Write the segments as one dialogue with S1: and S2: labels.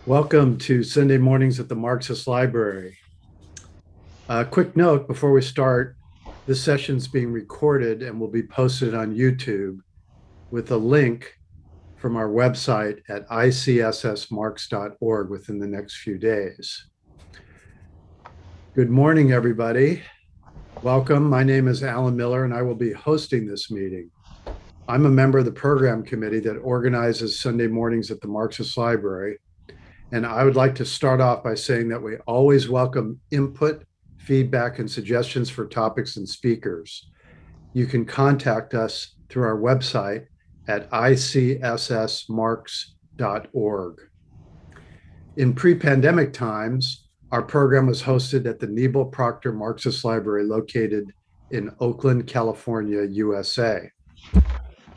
S1: Welcome to Sunday mornings at the Marxist Library. A quick note before we start, this session is being recorded and will be posted on YouTube with a link from our website at ICSSmarx.org within the next few days. Good morning, everybody. Welcome. My name is Alan Miller, and I will be hosting this meeting. I'm a member of the program committee that organizes Sunday mornings at the Marxist Library. And I would like to start off by saying that we always welcome input, feedback, and suggestions for topics and speakers. You can contact us through our website at ICSSmarx.org. In pre-pandemic times, our program was hosted at the Nebel Proctor Marxist Library located in Oakland, California, USA.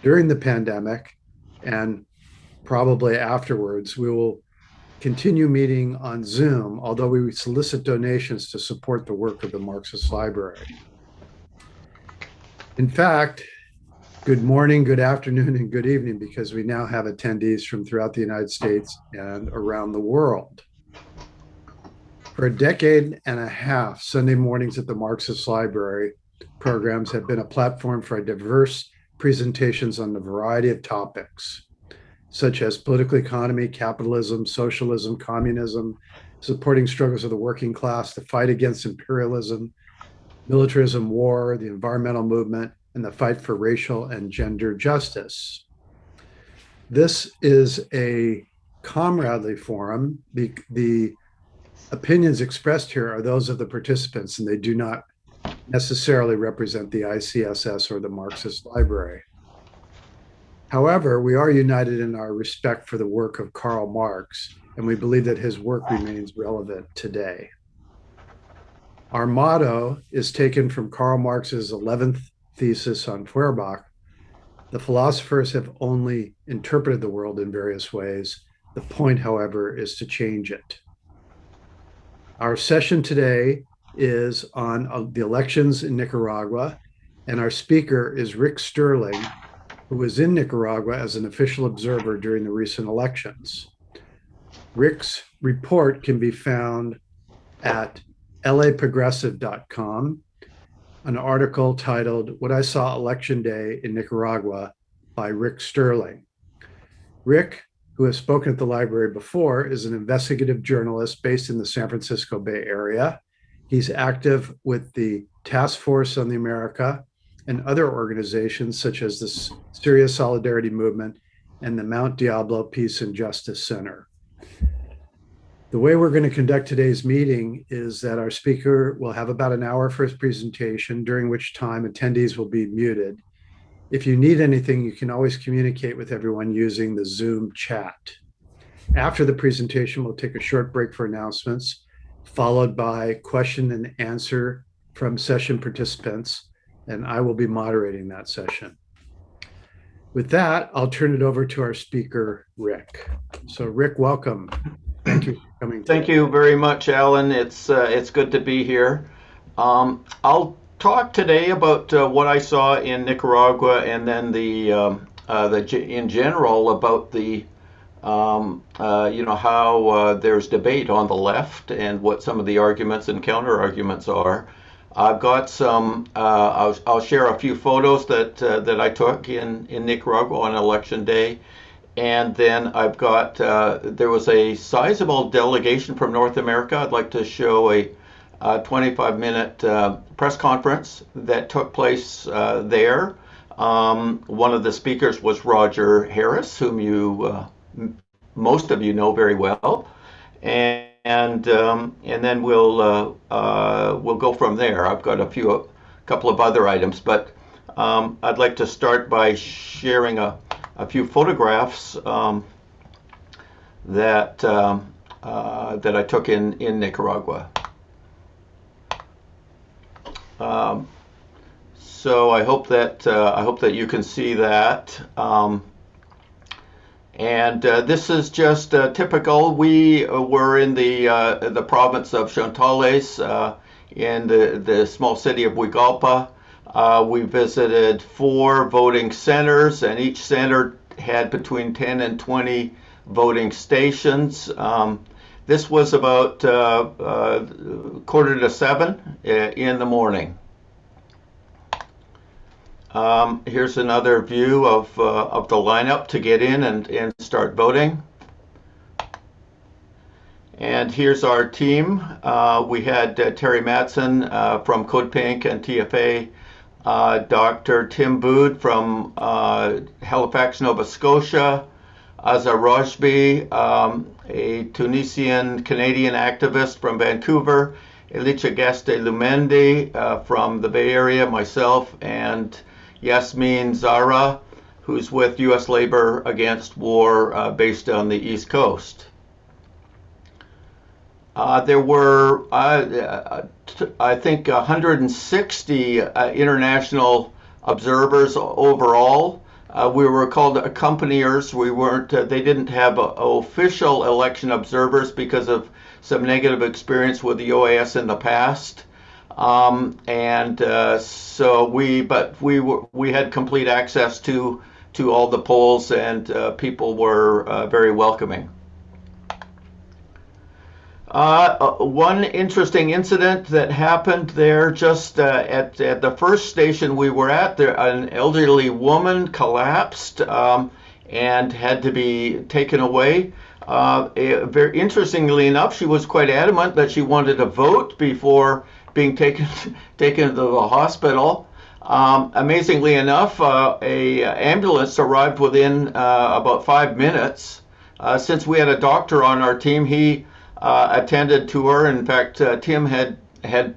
S1: During the pandemic, and probably afterwards, we will continue meeting on Zoom, although we solicit donations to support the work of the Marxist Library. In fact, good morning, good afternoon, and good evening, because we now have attendees from throughout the United States and around the world. For a decade and a half, Sunday mornings at the Marxist Library programs have been a platform for diverse presentations on a variety of topics, such as political economy, capitalism, socialism, communism, supporting struggles of the working class, the fight against imperialism, militarism, war, the environmental movement, and the fight for racial and gender justice. This is a comradely forum. The opinions expressed here are those of the participants, and they do not necessarily represent the ICSS or the Marxist Library. However, we are united in our respect for the work of Karl Marx, and we believe that his work remains relevant today. Our motto is taken from Karl Marx's 11th thesis on Feuerbach. The philosophers have only interpreted the world in various ways. The point, however, is to change it. Our session today is on the elections in Nicaragua, and our speaker is Rick Sterling, who was in Nicaragua as an official observer during the recent elections. Rick's report can be found at laprogressive.com, an article titled What I Saw Election Day in Nicaragua by Rick Sterling. Rick, who has spoken at the library before, is an investigative journalist based in the San Francisco Bay Area. He's active with the Task Force on the America and other organizations such as the Syria Solidarity Movement and the Mount Diablo Peace and Justice Center. The way we're going to conduct today's meeting is that our speaker will have about an hour for his presentation, during which time attendees will be muted. If you need anything, you can always communicate with everyone using the Zoom chat. After the presentation, we'll take a short break for announcements, followed by question and answer from session participants, and I will be moderating that session. With that, I'll turn it over to our speaker, Rick. So Rick, welcome. Thank you for coming today.
S2: Thank you very much, Alan. It's good to be here. I'll talk today about what I saw in Nicaragua, and then in general about the how there's debate on the left and what some of the arguments and counter arguments are. I've got some. I'll share a few photos that I took in Nicaragua on election day, and then I've got. There was a sizable delegation from North America. I'd like to show a 25-minute press conference that took place there. One of the speakers was Roger Harris, whom most of you know very well, and then we'll go from there. I've got a couple of other items, but I'd like to start by sharing a few photographs that I took in Nicaragua. So I hope that you can see that. And this is just typical. We were in the province of Chontales, in the small city of Huigalpa. We visited 4 voting centers, and each center had between 10 and 20 voting stations. This was about 6:45 in the morning. Here's another view of the lineup to get in and start voting. And here's our team. We had Terry Matson from Code Pink and TFA, Dr. Tim Bood from Halifax, Nova Scotia, Azza Rojbi, a Tunisian-Canadian activist from Vancouver, Elicha Gaste Lumendi from the Bay Area, myself, and Yasmin Zara, who's with U.S. Labor Against War based on the East Coast. There were, I think, 160 international observers overall. We were called accompaniers. We weren't. They didn't have official election observers because of some negative experience with the OAS in the past. We had complete access to all the polls, and people were very welcoming. One interesting incident that happened there just at the first station we were at, there, an elderly woman collapsed and had to be taken away. Very interestingly enough, she was quite adamant that she wanted to vote before being taken to the hospital. Amazingly enough, a ambulance arrived within about 5 minutes. Since we had a doctor on our team, he attended to her. In fact, Tim had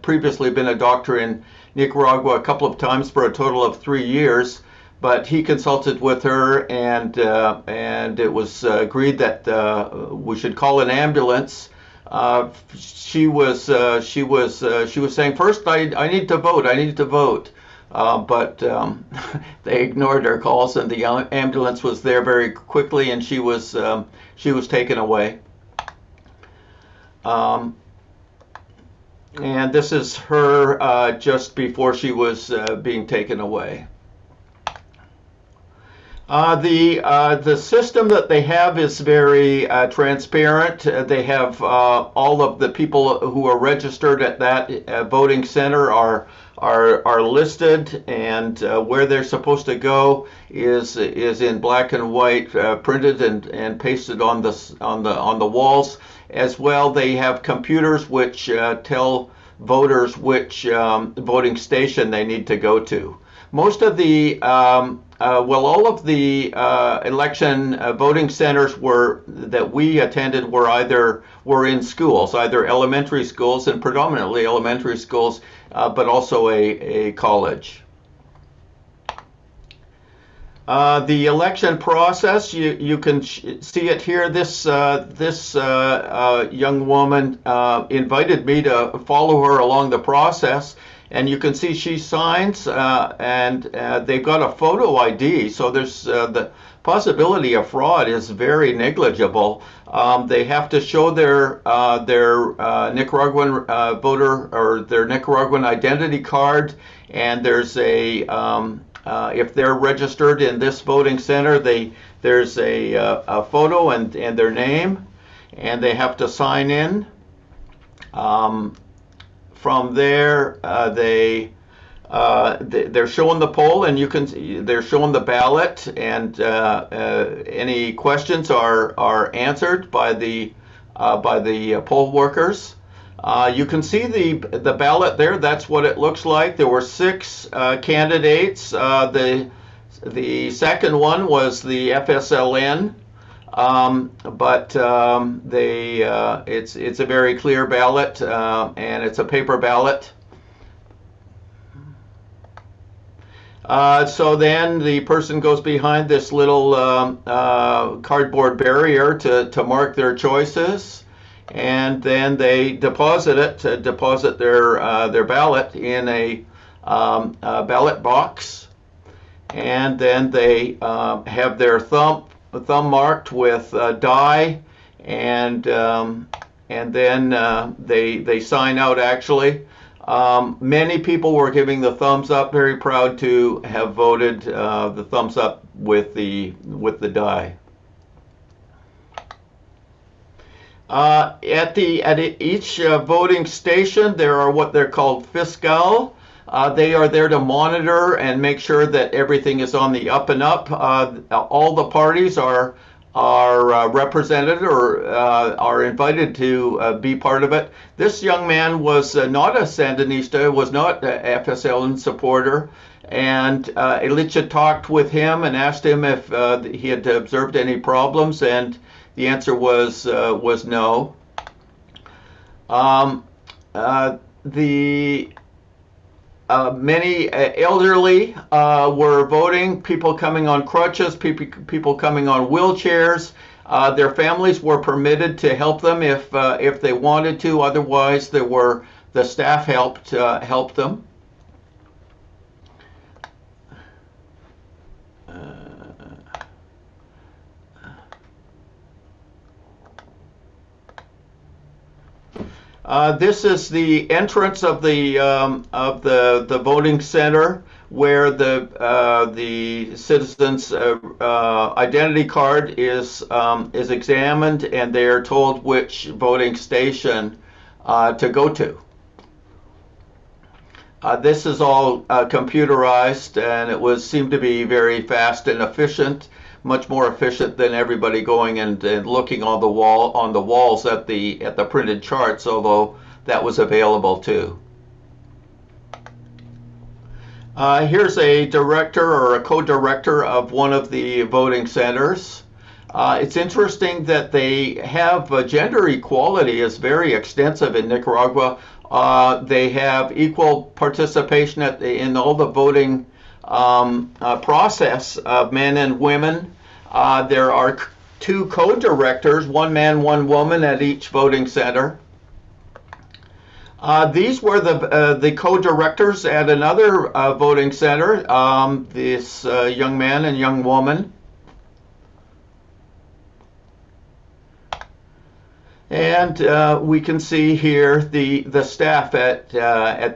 S2: previously been a doctor in Nicaragua a couple of times for a total of 3 years, but he consulted with her, and it was agreed that we should call an ambulance. She was saying, first, I need to vote. I need to vote. But they ignored her calls, and the ambulance was there very quickly, and she was taken away. And this is her just before she was being taken away. The system that they have is very transparent. They have all of the people who are registered at that voting center are listed, and where they're supposed to go is in black and white, printed and pasted on the walls. As well, they have computers which tell voters which voting station they need to go to. Most of the all of the election voting centers that we attended were in schools, either elementary schools, and predominantly elementary schools, but also a college. The election process, you can see it here. This young woman invited me to follow her along the process, and you can see she signs, and they've got a photo ID, so there's the possibility of fraud is very negligible. They have to show their Nicaraguan voter or their Nicaraguan identity card, and there's a if they're registered in this voting center, there's a photo and their name, and they have to sign in. From there, they're showing the poll, and they're showing the ballot, and any questions are answered by the poll workers. You can see the ballot there. That's what it looks like. There were 6 candidates. The second one was the FSLN, but it's a very clear ballot, and it's a paper ballot. So then the person goes behind this little cardboard barrier to mark their choices. And then they deposit their ballot in a ballot box, and then they have their thumb marked with dye, and then they sign out. Actually, many people were giving the thumbs up, very proud to have voted the thumbs up with the dye. At each voting station, there are what they're called fiscal. They are there to monitor and make sure that everything is on the up and up. All the parties are represented or are invited to be part of it. This young man was not a Sandinista, was not a FSLN supporter, and Ilicha talked with him and asked him if he had observed any problems, and the answer was no. The Many elderly were voting, people coming on crutches, people coming on wheelchairs. Their families were permitted to help them if they wanted to. Otherwise, the staff helped them. This is the entrance of the voting center, where the citizens' identity card is examined, and they are told which voting station to go to. This is all computerized, and it seemed to be very fast and efficient. Much more efficient than everybody going and looking on the walls at the printed charts, although that was available too. Here's a director or a co-director of one of the voting centers. It's interesting that they have gender equality is very extensive in Nicaragua. They have equal participation in all the voting process of men and women. There are two co-directors, one man, one woman at each voting center. These were the co-directors at another voting center, this young man and young woman. And we can see here the staff at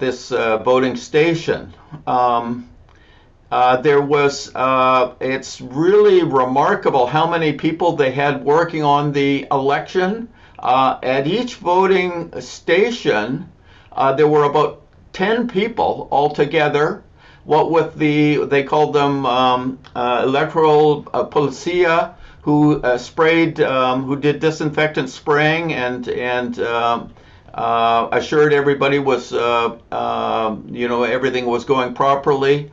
S2: this voting station. It's really remarkable how many people they had working on the election. At each voting station, there were about 10 people altogether. What with they called them electoral policia, who sprayed, who did disinfectant spraying and assured everybody was, everything was going properly.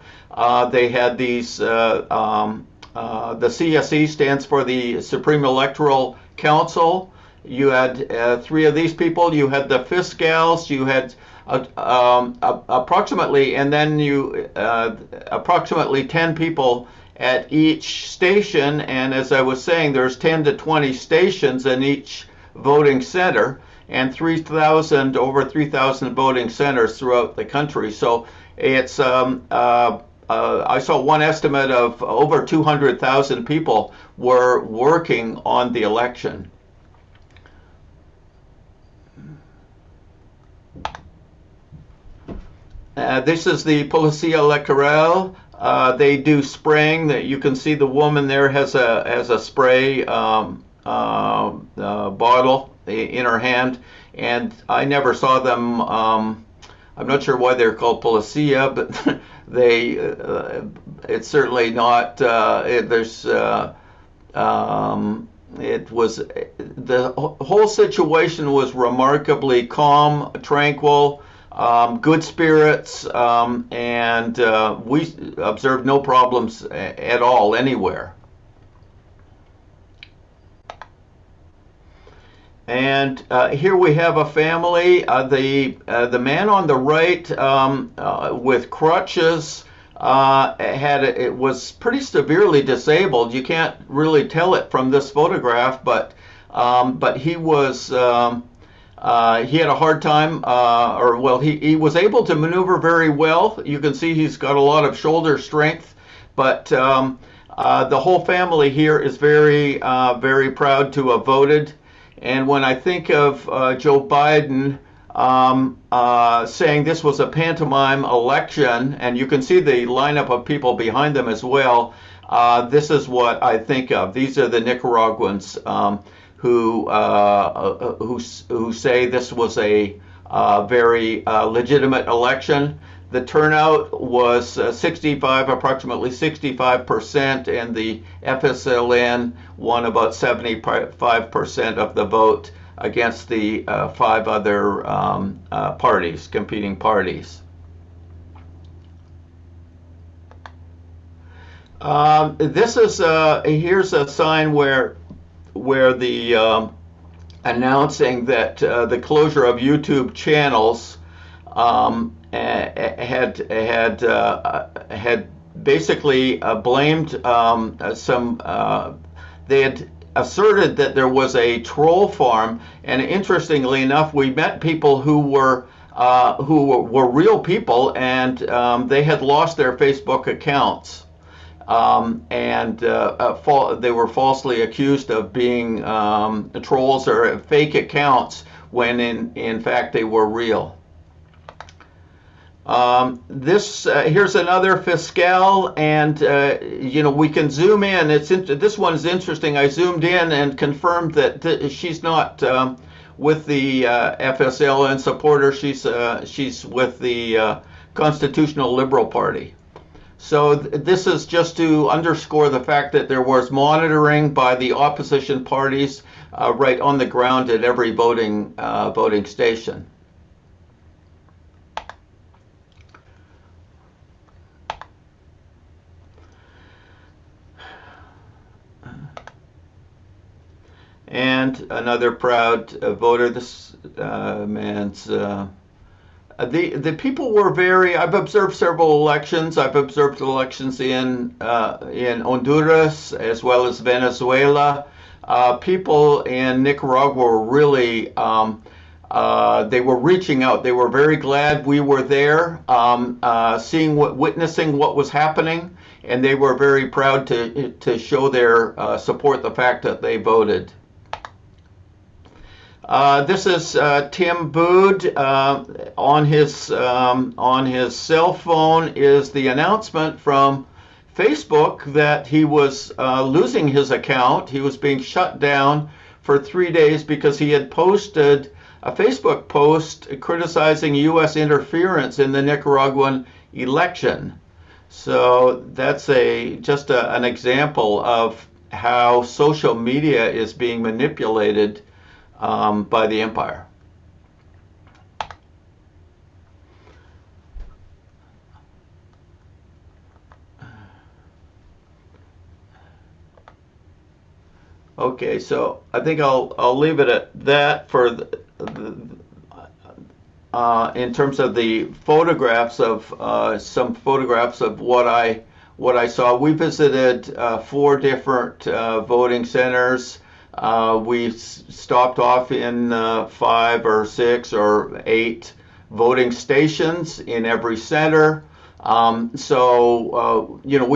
S2: They had these, the CSE stands for the Supreme Electoral Council. You had 3 of these people. You had the fiscals. You had approximately, and then approximately 10 people at each station. And as I was saying, there's 10 to 20 stations in each voting center, and over 3,000 voting centers throughout the country. So it's I saw one estimate of over 200,000 people were working on the election. This is the Policía Electoral. They do spraying. That you can see the woman there has a spray bottle in her hand, and I never saw them. I'm not sure why they're called Policía, but it's certainly not. It was the whole situation was remarkably calm, tranquil. Good spirits, and we observed no problems at all anywhere. And here we have a family. The man on the right with crutches it was pretty severely disabled. You can't really tell it from this photograph, but he was. He had a hard time, he was able to maneuver very well. You can see he's got a lot of shoulder strength, but the whole family here is very, very proud to have voted. And when I think of Joe Biden saying this was a pantomime election, and you can see the lineup of people behind them as well, this is what I think of. These are the Nicaraguans. who say this was a very legitimate election. The turnout was approximately 65%, and the FSLN won about 75% of the vote against the 5 other competing parties. Here's a sign where the announcing that the closure of YouTube channels had basically blamed they had asserted that there was a troll farm, and interestingly enough, we met people who were real people, and they had lost their Facebook accounts. They were falsely accused of being trolls or fake accounts when in fact they were real. Here's another fiscal, and we can zoom in. This one's interesting. I zoomed in and confirmed that she's not with the FSLN supporter. She's with the Constitutional Liberal Party. So this is just to underscore the fact that there was monitoring by the opposition parties right on the ground at every voting station. And another proud voter. This man's. The people were very. I've observed several elections. I've observed elections in Honduras as well as Venezuela. People in Nicaragua were really. They were reaching out. They were very glad we were there, witnessing what was happening, and they were very proud to show their support. The fact that they voted. This is Tim Bood. On his cell phone is the announcement from Facebook that he was losing his account. He was being shut down for 3 days because he had posted a Facebook post criticizing U.S. interference in the Nicaraguan election. So that's just an example of how social media is being manipulated by the empire. Okay, so I think I'll leave it at that for in terms of the photographs of some photographs of what I saw. We visited 4 different voting centers. We stopped off in 5 or 6 or 8 voting stations in every center. We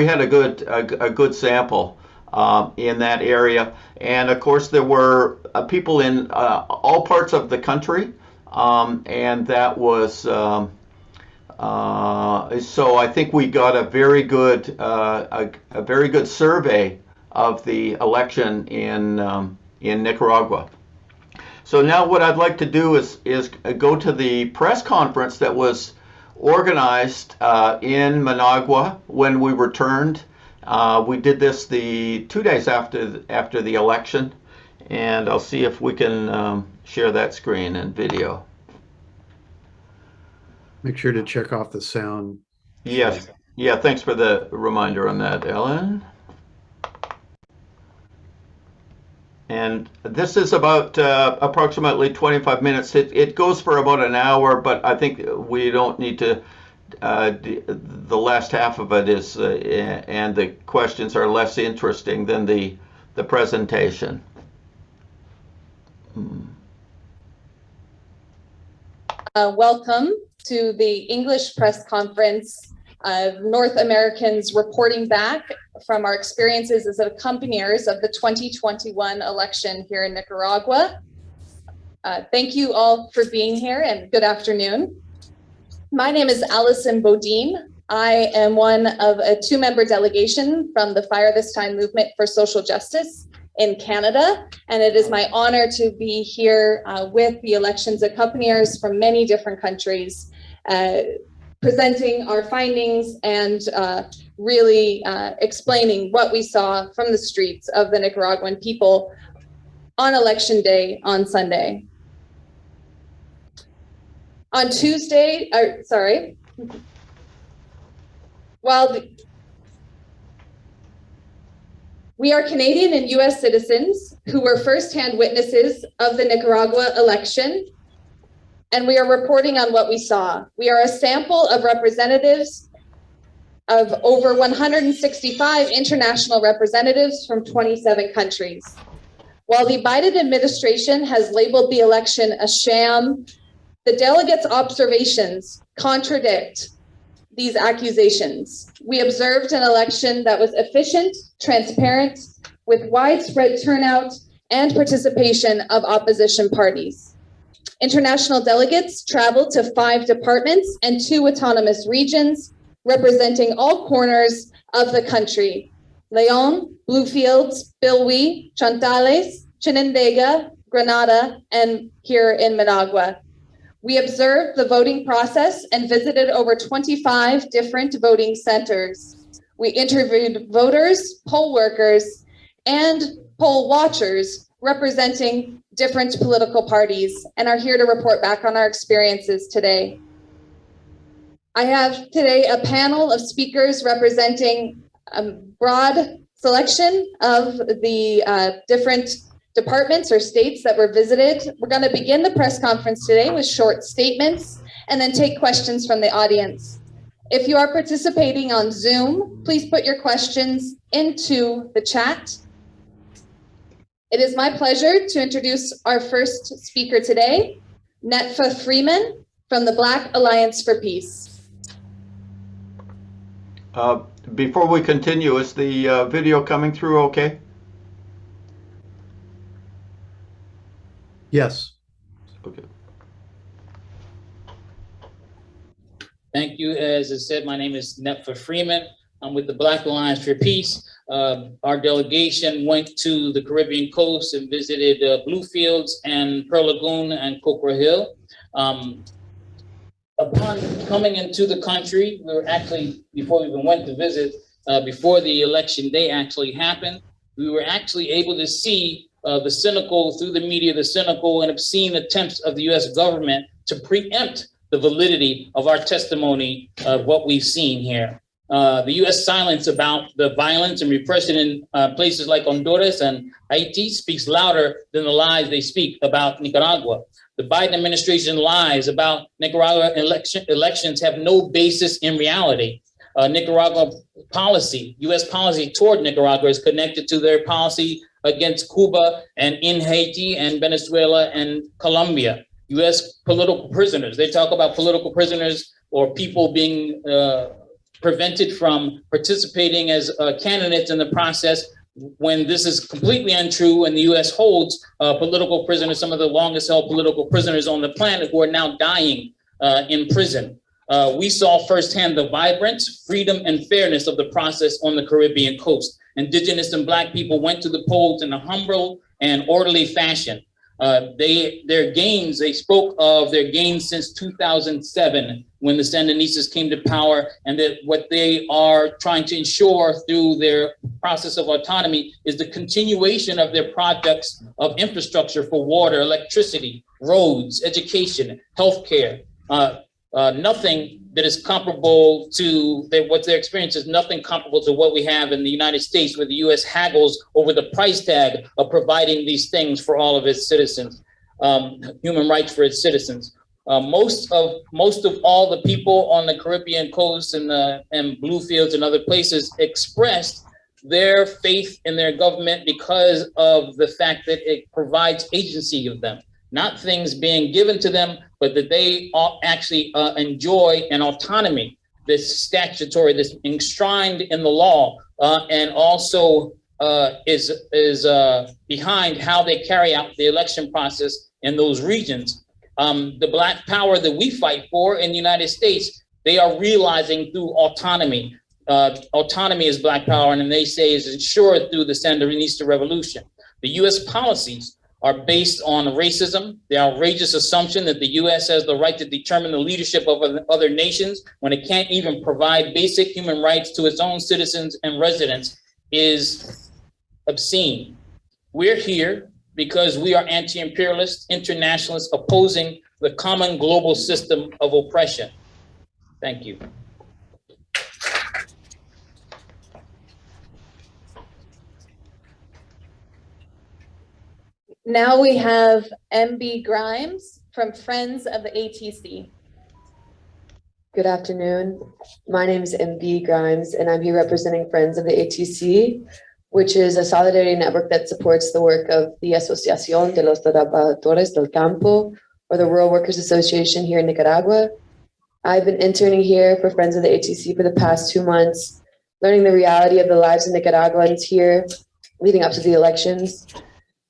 S2: had a good sample in that area, and of course there were people in all parts of the country, and that was so I think we got a very good survey of the election in Nicaragua. So now what I'd like to do is go to the press conference that was organized in Managua when we returned. We did this the 2 days after the election, and I'll see if we can share that screen and video.
S1: Make sure to check off the sound.
S2: Yes. Yeah, thanks for the reminder on that, Ellen. And this is about approximately 25 minutes. It goes for about an hour, but I think we don't need to. The last half of it is, and the questions are less interesting than the presentation.
S3: Welcome to the English press conference of North Americans reporting back from our experiences as accompaniers of the 2021 election here in Nicaragua. Thank you all for being here, and good afternoon. My name is Allison Bodine. I am one of a 2-member delegation from the Fire This Time movement for social justice in Canada. And it is my honor to be here with the elections accompaniers from many different countries, presenting our findings and really explaining what we saw from the streets of the Nicaraguan people on election day on Sunday. On Tuesday, we are Canadian and US citizens who were firsthand witnesses of the Nicaragua election, and we are reporting on what we saw. We are a sample of representatives of over 165 international representatives from 27 countries. While the Biden administration has labeled the election a sham, the delegates' observations contradict these accusations. We observed an election that was efficient, transparent, with widespread turnout and participation of opposition parties. International delegates traveled to 5 departments and 2 autonomous regions, representing all corners of the country: León, Bluefields, Bilwi, Chantales, Chinandega, Granada, and here in Managua. We observed the voting process and visited over 25 different voting centers. We interviewed voters, poll workers, and poll watchers representing different political parties, and are here to report back on our experiences today. I have today a panel of speakers representing a broad selection of the different departments or states that were visited. We're going to begin the press conference today with short statements and then take questions from the audience. If you are participating on Zoom, please put your questions into the chat. It is my pleasure to introduce our first speaker today, Netfa Freeman from the Black Alliance for Peace.
S2: Before we continue, is the video coming through okay?
S1: Yes.
S2: Okay.
S4: Thank you. As I said, my name is Netfa Freeman. I'm with the Black Alliance for Peace. Our delegation went to the Caribbean coast and visited Bluefields and Pearl Lagoon and Cochrane Hill. Upon coming into the country, we were actually, before we even went to visit, before the election day actually happened, we were actually able to see the cynical, through the media, the cynical and obscene attempts of the US government to preempt the validity of our testimony of what we've seen here. The US silence about the violence and repression in places like Honduras and Haiti speaks louder than the lies they speak about Nicaragua. The Biden administration lies about Nicaragua elections have no basis in reality. Nicaragua policy, US policy toward Nicaragua is connected to their policy against Cuba and in Haiti and Venezuela and Colombia. US political prisoners, they talk about political prisoners or people being prevented from participating as candidates in the process, when this is completely untrue, and the US holds political prisoners, some of the longest held political prisoners on the planet, who are now dying in prison. We saw firsthand the vibrance, freedom, and fairness of the process on the Caribbean coast. Indigenous and Black people went to the polls in a humble and orderly fashion. Their gains, they spoke of their gains since 2007, when the Sandinistas came to power, and that what they are trying to ensure through their process of autonomy is the continuation of their projects of infrastructure for water, electricity, roads, education, healthcare. Nothing that is comparable to what their experience is, nothing comparable to what we have in the United States, where the US haggles over the price tag of providing these things for all of its citizens, human rights for its citizens. Most of all the people on the Caribbean coast and Bluefields and other places expressed their faith in their government because of the fact that it provides agency of them. Not things being given to them, but that they actually enjoy an autonomy that's statutory, that's enshrined in the law, and also is behind how they carry out the election process in those regions. The Black power that we fight for in the United States, they are realizing through autonomy. Autonomy is Black power, and they say is ensured through the Sandinista revolution. The U.S. policies are based on racism, the outrageous assumption that the U.S. has the right to determine the leadership of other nations when it can't even provide basic human rights to its own citizens and residents is obscene. We're here because we are anti-imperialist internationalists opposing the common global system of oppression. Thank you.
S3: Now we have MB Grimes from Friends of the ATC.
S5: Good afternoon. My name is MB Grimes, and I'm here representing Friends of the ATC, which is a solidarity network that supports the work of the Asociación de los Trabajadores del Campo, or the Rural Workers Association here in Nicaragua. I've been interning here for Friends of the ATC for the past 2 months, learning the reality of the lives of Nicaraguans here leading up to the elections.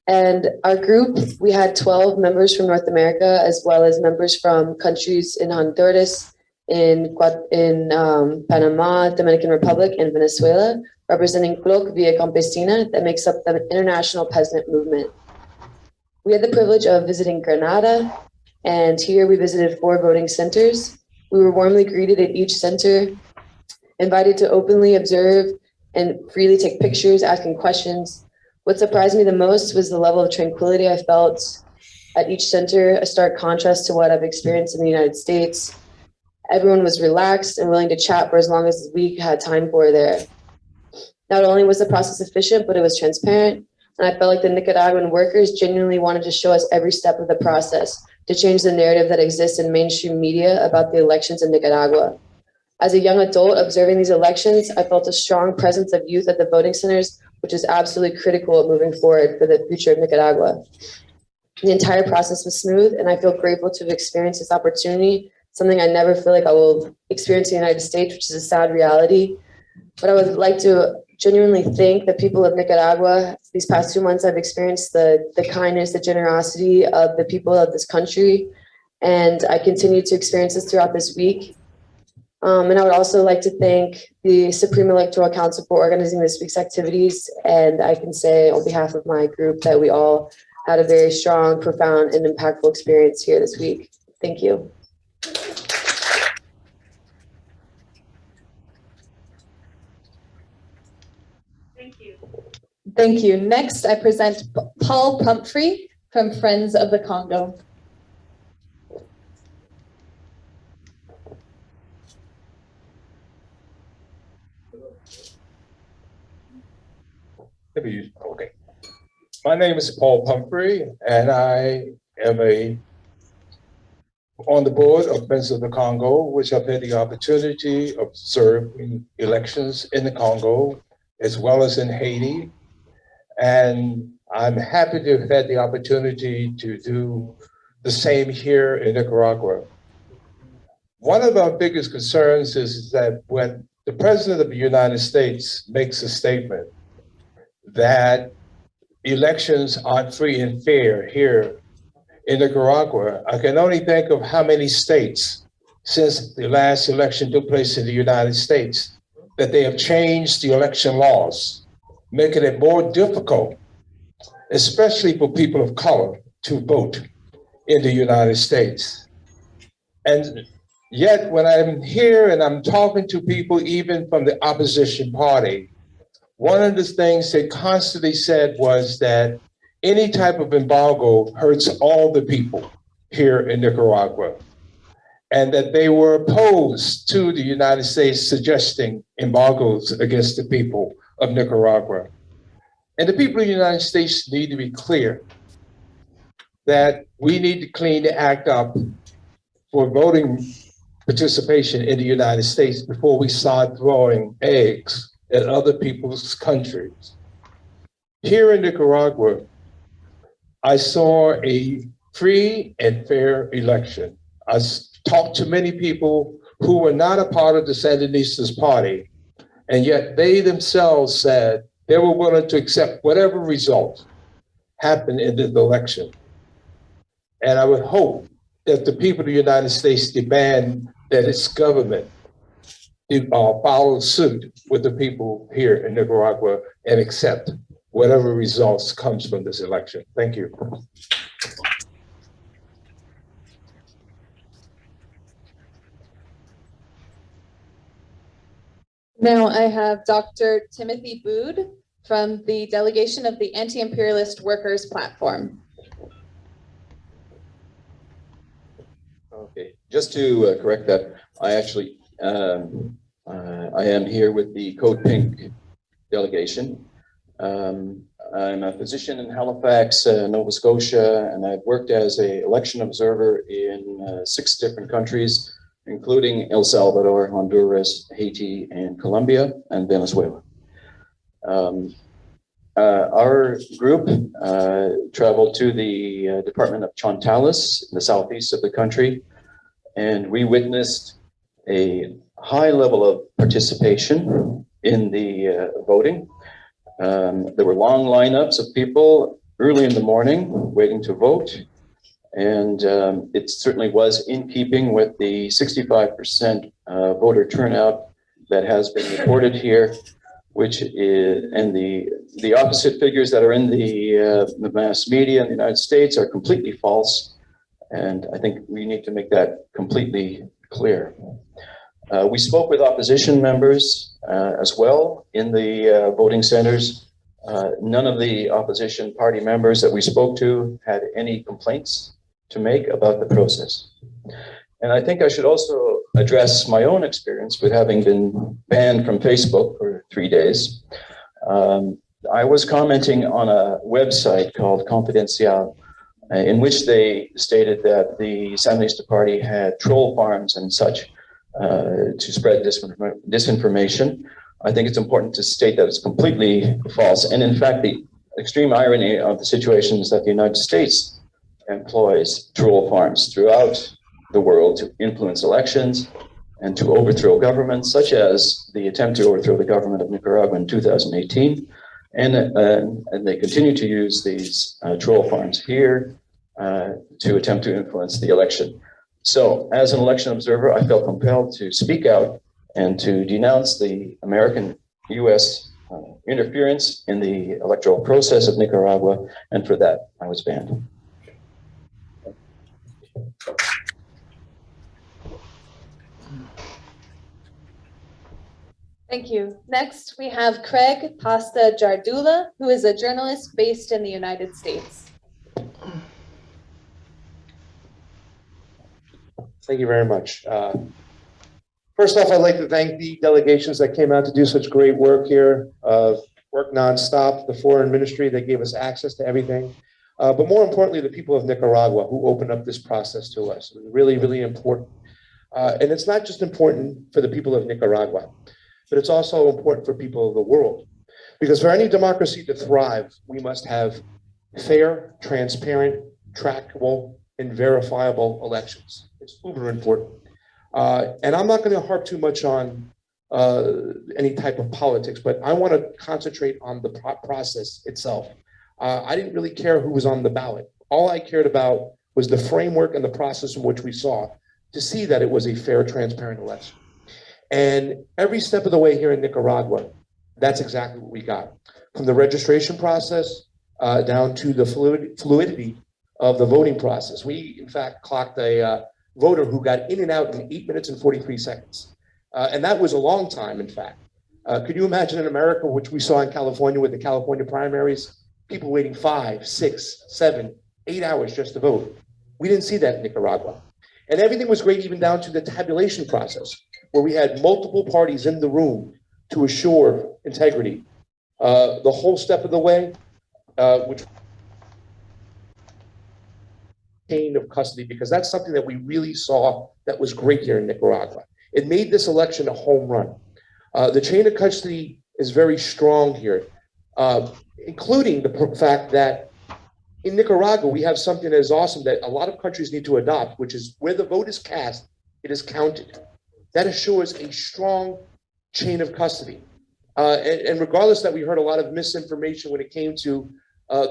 S5: And our group, we had 12 members from North America, as well as members from countries in Honduras, in Panama, Dominican Republic, and Venezuela, representing CLOC Via Campesina, that makes up the International Peasant Movement. We had the privilege of visiting Granada, and here we visited 4 voting centers. We were warmly greeted at each center, invited to openly observe and freely take pictures, asking questions. What surprised me the most was the level of tranquility I felt at each center, a stark contrast to what I've experienced in the United States. Everyone was relaxed and willing to chat for as long as we had time for there. Not only was the process efficient, but it was transparent, and I felt like the Nicaraguan workers genuinely wanted to show us every step of the process to change the narrative that exists in mainstream media about the elections in Nicaragua. As a young adult observing these elections, I felt a strong presence of youth at the voting centers, which is absolutely critical moving forward for the future of Nicaragua. The entire process was smooth, and I feel grateful to have experienced this opportunity, something I never feel like I will experience in the United States, which is a sad reality. But I would like to genuinely thank the people of Nicaragua. These past 2 months, I've experienced the kindness, the generosity of the people of this country, and I continue to experience this throughout this week. And I would also like to thank the Supreme Electoral Council for organizing this week's activities. And I can say on behalf of my group that we all had a very strong, profound, and impactful experience here this week. Thank you.
S3: Thank you. Next, I present Paul Pumphrey from Friends of the Congo.
S6: Okay. My name is Paul Pumphrey, and I am on the board of Friends of the Congo, which I've had the opportunity of observing elections in the Congo, as well as in Haiti. And I'm happy to have had the opportunity to do the same here in Nicaragua. One of our biggest concerns is that when the President of the United States makes a statement that elections aren't free and fair here in Nicaragua, I can only think of how many states since the last election took place in the United States that they have changed the election laws, making it more difficult, especially for people of color, to vote in the United States. And yet, when I'm here and I'm talking to people, even from the opposition party, one of the things they constantly said was that any type of embargo hurts all the people here in Nicaragua, and that they were opposed to the United States suggesting embargoes against the people of Nicaragua. And the people of the United States need to be clear that we need to clean the act up for voting participation in the United States before we start throwing eggs at other people's countries. Here in Nicaragua, I saw a free and fair election. I talked to many people who were not a part of the Sandinistas party, and yet they themselves said they were willing to accept whatever result happened in this election. And I would hope that the people of the United States demand that its government follow suit with the people here in Nicaragua and accept whatever results comes from this election. Thank you.
S3: Now I have Dr. Timothy Bood from the delegation of the Anti-Imperialist Workers Platform.
S7: Okay, just to correct that, I actually I am here with the Code Pink delegation. I'm a physician in Halifax, Nova Scotia, and I've worked as an election observer in 6 different countries, including El Salvador, Honduras, Haiti, and Colombia, and Venezuela. Our group traveled to the department of Chontales in the southeast of the country, and we witnessed a high level of participation in the voting. There were long lineups of people early in the morning waiting to vote, and it certainly was in keeping with the 65% voter turnout that has been reported here, which is, and the opposite figures that are in the mass media in the United States are completely false, and I think we need to make that completely clear. We spoke with opposition members as well in the voting centers. None of the opposition party members that we spoke to had any complaints to make about the process. And I think I should also address my own experience with having been banned from Facebook for 3 days. I was commenting on a website called Confidencial, in which they stated that the Sandinista party had troll farms and such to spread disinformation. I think it's important to state that it's completely false. And in fact, the extreme irony of the situation is that the United States employs troll farms throughout the world to influence elections and to overthrow governments, such as the attempt to overthrow the government of Nicaragua in 2018. And they continue to use these troll farms here to attempt to influence the election. So as an election observer, I felt compelled to speak out and to denounce the American-US interference in the electoral process of Nicaragua, and for that, I was banned.
S3: Thank you. Next, we have Craig Pasta Jardula, who is a journalist based in the United States.
S8: Thank you very much. First off, I'd like to thank the delegations that came out to do such great work here, work nonstop, the foreign ministry that gave us access to everything. But more importantly, the people of Nicaragua who opened up this process to us. It was really, really important. And it's not just important for the people of Nicaragua, but it's also important for people of the world. Because for any democracy to thrive, we must have fair, transparent, trackable, and verifiable elections. It's uber important. And I'm not going to harp too much on any type of politics, but I want to concentrate on the process itself. I didn't really care who was on the ballot. All I cared about was the framework and the process in which we saw to see that it was a fair, transparent election. And every step of the way here in Nicaragua, that's exactly what we got. From the registration process down to the fluidity of the voting process. We, in fact, clocked a voter who got in and out in 8 minutes and 43 seconds. And that was a long time, in fact. Could you imagine in America, which we saw in California with the California primaries, people waiting 5, 6, 7, 8 hours just to vote? We didn't see that in Nicaragua. And everything was great even down to the tabulation process, where we had multiple parties in the room to assure integrity. The whole step of the way, which chain of custody, because that's something that we really saw that was great here in Nicaragua. It made this election a home run. The chain of custody is very strong here, including the fact that in Nicaragua, we have something that is awesome that a lot of countries need to adopt, which is where the vote is cast, it is counted. That assures a strong chain of custody. And regardless that we heard a lot of misinformation when it came to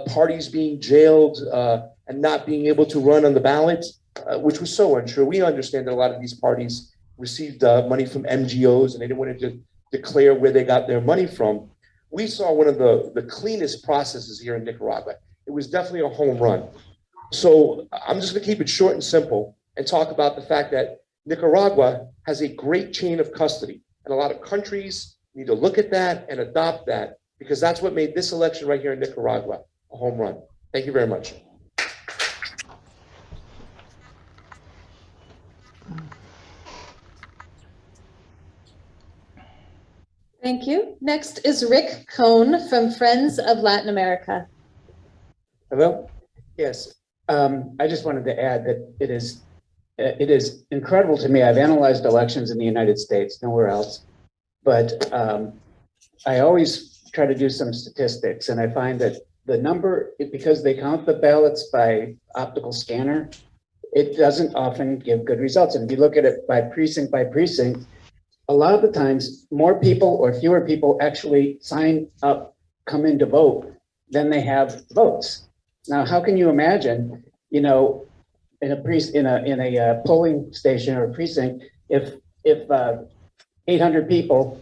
S8: parties being jailed and not being able to run on the ballot, which was so untrue. We understand that a lot of these parties received money from NGOs and they didn't want to declare where they got their money from. we saw one of the cleanest processes here in Nicaragua. It was definitely a home run. So I'm just gonna keep it short and simple and talk about the fact that Nicaragua has a great chain of custody. And a lot of countries need to look at that and adopt that, because that's what made this election right here in Nicaragua a home run. Thank you very much.
S3: Thank you. Next is Rick Cohn from Friends of Latin America.
S9: Hello? Yes. I just wanted to add that it is incredible to me. I've analyzed elections in the United States, nowhere else, but I always try to do some statistics, and I find that the number, because they count the ballots by optical scanner, it doesn't often give good results. And if you look at it by precinct, a lot of the times more people or fewer people actually sign up, come in to vote than they have votes. Now, how can you imagine, you know, in a polling station or precinct, if 800 people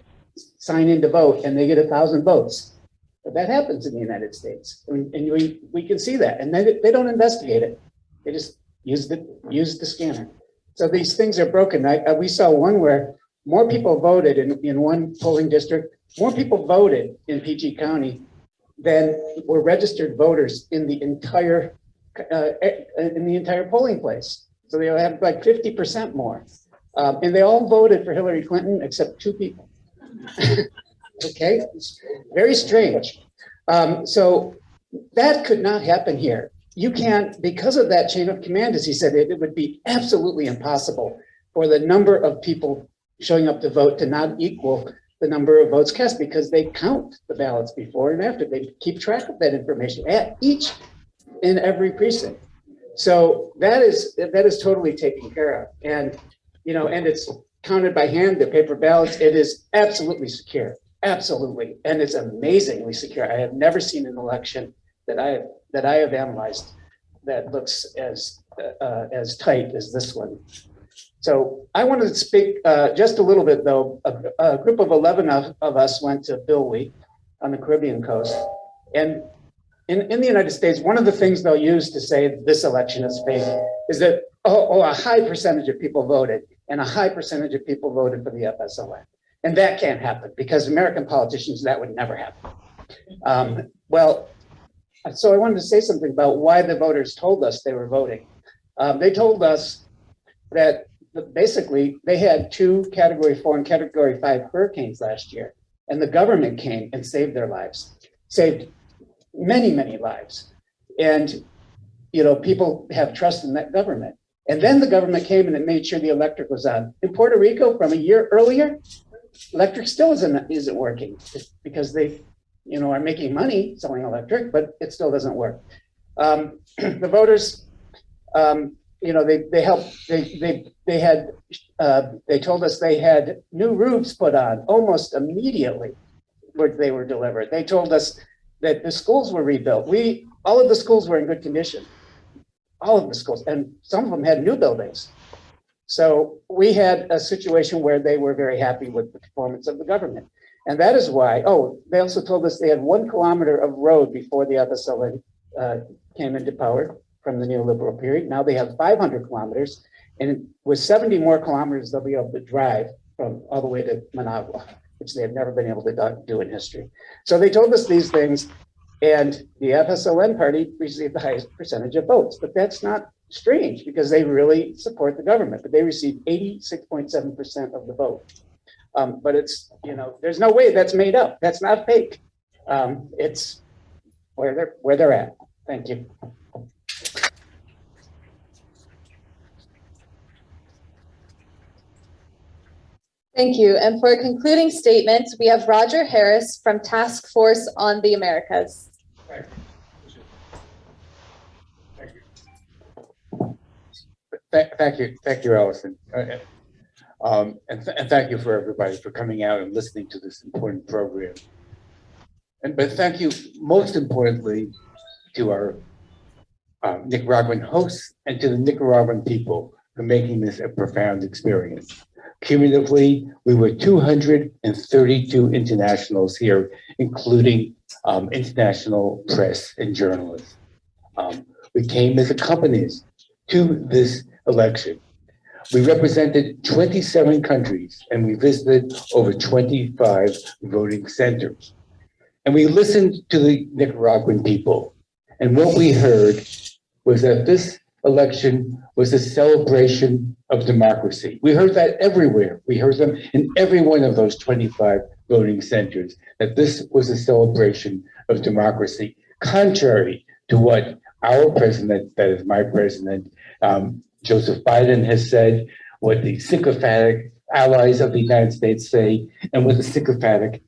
S9: sign in to vote and they get 1,000 votes? But that happens in the United States, and we can see that. And then they don't investigate it; they just use the scanner. So these things are broken. We saw one where more people voted in one polling district. More people voted in PG County than were registered voters in the entire polling place. So they have like 50% more, and they all voted for Hillary Clinton except 2 people. Okay, it's very strange. So that could not happen here. You can't, because of that chain of command, as he said, it would be absolutely impossible for the number of people showing up to vote to not equal the number of votes cast, because they count the ballots before and after. They keep track of that information at each and every precinct. So that is totally taken care of. And, you know, and it's counted by hand, the paper ballots. It is absolutely secure, absolutely. And it's amazingly secure. I have never seen an election that I have analyzed that looks as tight as this one. So I wanted to speak just a little bit, though. A group of 11 of us went to Bilwi on the Caribbean coast. And in the United States, one of the things they'll use to say this election is fake is that, a high percentage of people voted, and a high percentage of people voted for the FSLN. And that can't happen, because American politicians, that would never happen. So I wanted to say something about why the voters told us they were voting. They told us that basically they had 2 Category 4 and Category 5 hurricanes last year, and the government came and saved their lives, saved many, many lives. And, you know, people have trust in that government. And then the government came and it made sure the electric was on. In Puerto Rico, from a year earlier, electric still isn't working, because they, you know, are making money selling electric, but it still doesn't work. The voters, you know, they helped. They told us they had new roofs put on almost immediately where they were delivered. They told us that the schools were rebuilt. All of the schools were in good condition, all of the schools, and some of them had new buildings. So we had a situation where they were very happy with the performance of the government. And that is why, they also told us they had 1 kilometer of road before the FSLN came into power from the neoliberal period. Now they have 500 kilometers, and with 70 more kilometers, they'll be able to drive from all the way to Managua, which they have never been able to do in history. So they told us these things, and the FSLN party received the highest percentage of votes. But that's not strange, because they really support the government, but they received 86.7% of the vote. But it's, you know, there's no way that's made up. That's not fake. It's where they're at. Thank you.
S3: Thank you. And for a concluding statement, we have Roger Harris from Task Force on the Americas.
S10: Thank you, Allison. And thank you for everybody for coming out and listening to this important program. But thank you most importantly to our Nicaraguan hosts and to the Nicaraguan people for making this a profound experience. Cumulatively, we were 232 internationals here, including international press and journalists. We came as accompanies to this election. We represented 27 countries and we visited over 25 voting centers. And we listened to the Nicaraguan people. And what we heard was that this election was a celebration of democracy. We heard that everywhere. We heard them in every one of those 25 voting centers, that this was a celebration of democracy, contrary to what our president, that is my president, Joseph Biden has said, what the sycophantic allies of the United States say, and what the sycophantic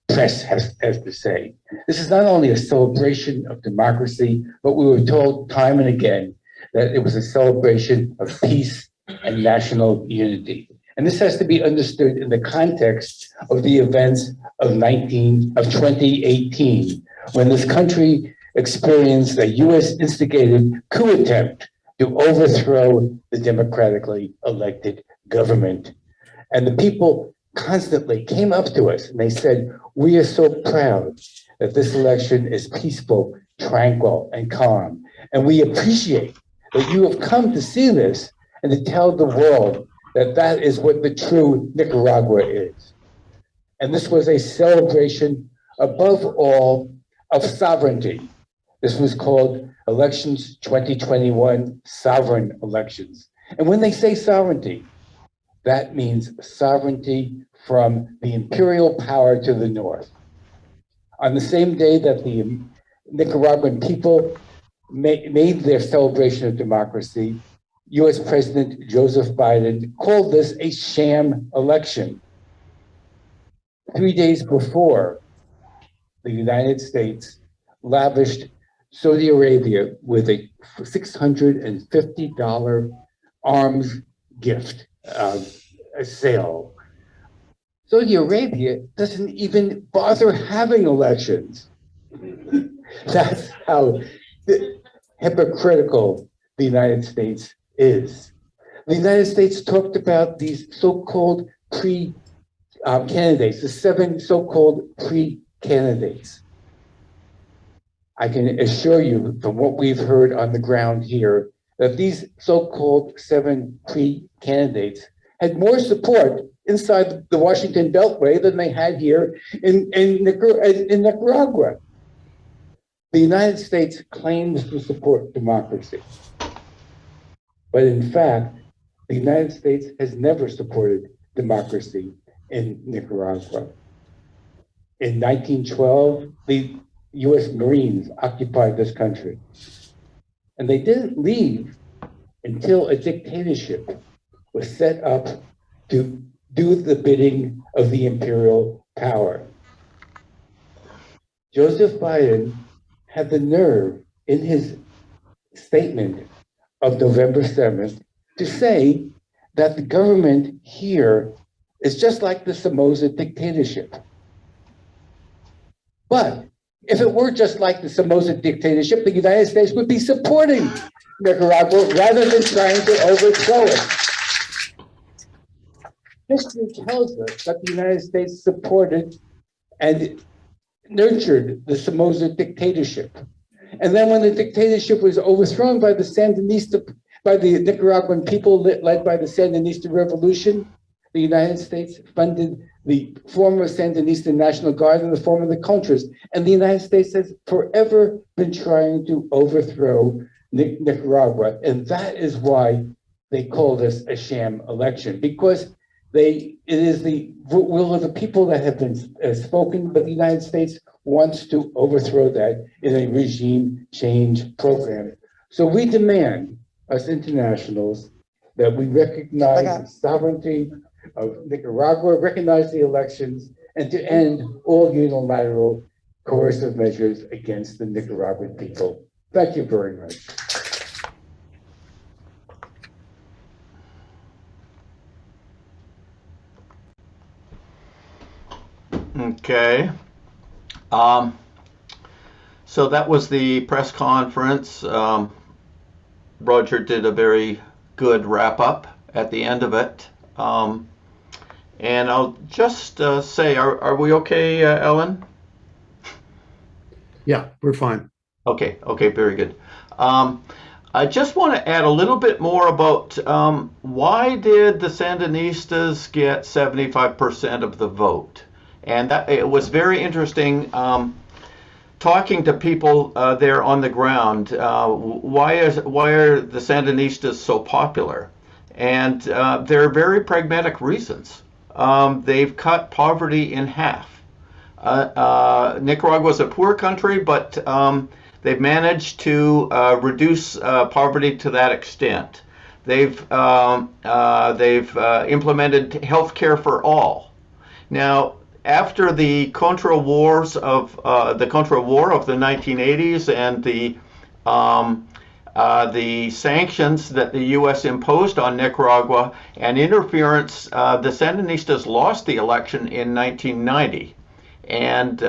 S10: press has to say. This is not only a celebration of democracy, but we were told time and again that it was a celebration of peace and national unity. And this has to be understood in the context of the events of 2018, when this country experienced a US instigated coup attempt to overthrow the democratically elected government. And the people constantly came up to us and they said, we are so proud that this election is peaceful, tranquil, and calm. And we appreciate that you have come to see this and to tell the world that that is what the true Nicaragua is. And this was a celebration above all of sovereignty. This was called Elections 2021 Sovereign Elections. And when they say sovereignty, that means sovereignty from the imperial power to the north. On the same day that the Nicaraguan people made their celebration of democracy, US President Joseph Biden called this a sham election. 3 days before, the United States lavished Saudi Arabia with a $650 arms gift, a sale. Saudi Arabia doesn't even bother having elections. That's how hypocritical the United States is. The United States talked about these so-called pre-candidates, the 7 so-called pre-candidates. I can assure you from what we've heard on the ground here that these so-called 7 pre-candidates had more support inside the Washington Beltway than they had here in Nicaragua. The United States claims to support democracy, but in fact, the United States has never supported democracy in Nicaragua. In 1912, the US Marines occupied this country, and they didn't leave until a dictatorship was set up to do the bidding of the imperial power. Joseph Biden had the nerve in his statement of November 7th to say that the government here is just like the Somoza dictatorship. But if it were just like the Somoza dictatorship, the United States would be supporting Nicaragua rather than trying to overthrow it. History tells us that the United States supported and nurtured the Somoza dictatorship. And then when the dictatorship was overthrown by the Nicaraguan people led by the Sandinista revolution, the United States funded the former Sandinista National Guard in the form of the Contras. And the United States has forever been trying to overthrow Nicaragua. And that is why they call this a sham election, because it is the will of the people that have been spoken, but the United States wants to overthrow that in a regime change program. So we demand, as internationals, that we recognize the sovereignty of Nicaragua, recognize the elections, and to end all unilateral coercive measures against the Nicaraguan people. Thank you very much.
S2: Okay. So that was the press conference. Roger did a very good wrap up at the end of it. And I'll just say, are we okay, Ellen?
S1: Yeah, we're fine.
S2: Okay, very good. I just want to add a little bit more about why did the Sandinistas get 75% of the vote? And that it was very interesting talking to people there on the ground. Why are the Sandinistas so popular? And there are very pragmatic reasons. They've cut poverty in half. Nicaragua is a poor country, but they've managed to reduce poverty to that extent. They've implemented health care for all. Now, after the Contra Wars of the Contra War of the 1980s and the sanctions that the U.S. imposed on Nicaragua and interference, the Sandinistas lost the election in 1990. And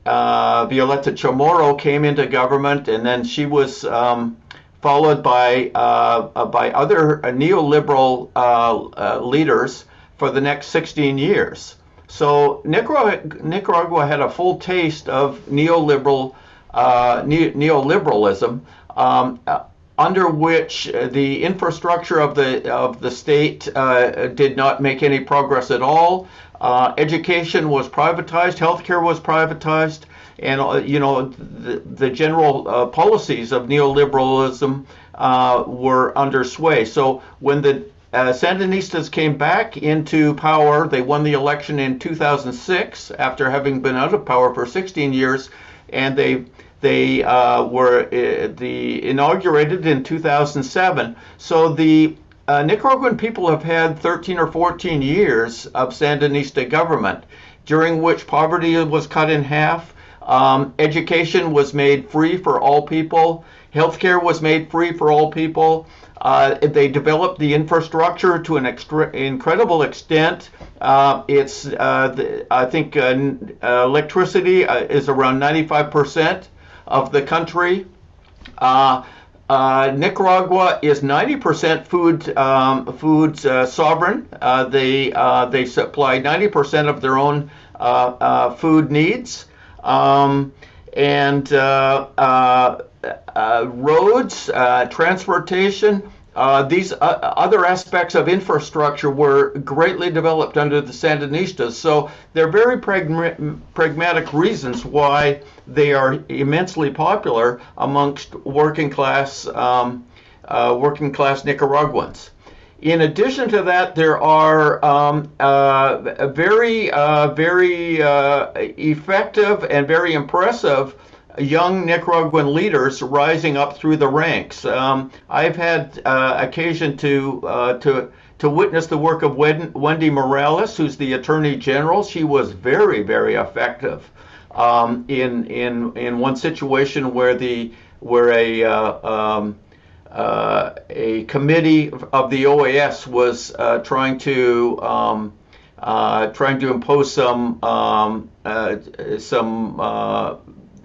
S2: Violeta Chamorro came into government, and then she was followed by other neoliberal leaders for the next 16 years. So Nicaragua had a full taste of neoliberalism, under which the infrastructure of the state did not make any progress at all. Education was privatized, healthcare was privatized, and the general policies of neoliberalism were under sway. So when the Sandinistas came back into power, they won the election in 2006 after having been out of power for 16 years, and they were inaugurated in 2007. So the Nicaraguan people have had 13 or 14 years of Sandinista government, during which poverty was cut in half, education was made free for all people, healthcare was made free for all people. They developed the infrastructure to an incredible extent. I think electricity is around 95% of the country. Nicaragua is 90% food sovereign. They supply 90% of their own food needs. Roads, transportation, these other aspects of infrastructure were greatly developed under the Sandinistas. So there are very pragmatic reasons why they are immensely popular amongst working class Nicaraguans. In addition to that, there are very effective and very impressive young Nicaraguan leaders rising up through the ranks. I've had occasion to witness the work of Wendy Morales, who's the Attorney General. She was very, very effective in one situation where a committee of the OAS was trying to impose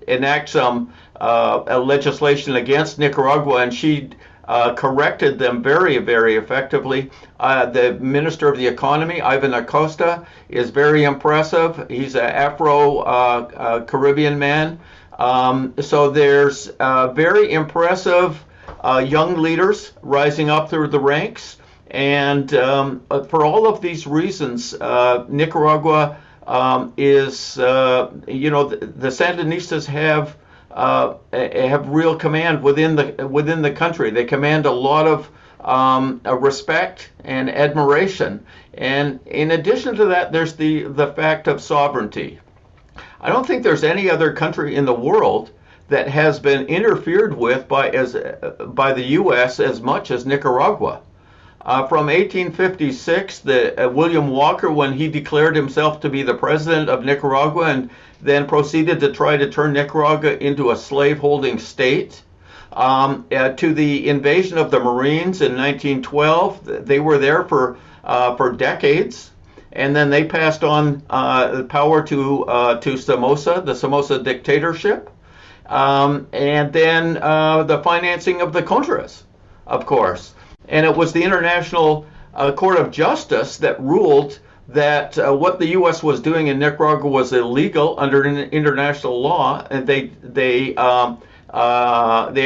S2: enact some legislation against Nicaragua, and she corrected them very, very effectively. The Minister of the Economy, Ivan Acosta, is very impressive. He's an Afro-Caribbean man. So there's very impressive young leaders rising up through the ranks. And for all of these reasons, Nicaragua is, the Sandinistas have real command within the country. They command a lot of respect and admiration. And in addition to that, there's the fact of sovereignty. I don't think there's any other country in the world that has been interfered with by the U.S. as much as Nicaragua. From 1856, William Walker, when he declared himself to be the president of Nicaragua and then proceeded to try to turn Nicaragua into a slave-holding state, to the invasion of the Marines in 1912, they were there for decades, and then they passed on power to Somoza, the Somoza dictatorship, and then the financing of the Contras, of course. And it was the International Court of Justice that ruled that what the U.S. was doing in Nicaragua was illegal under international law, and they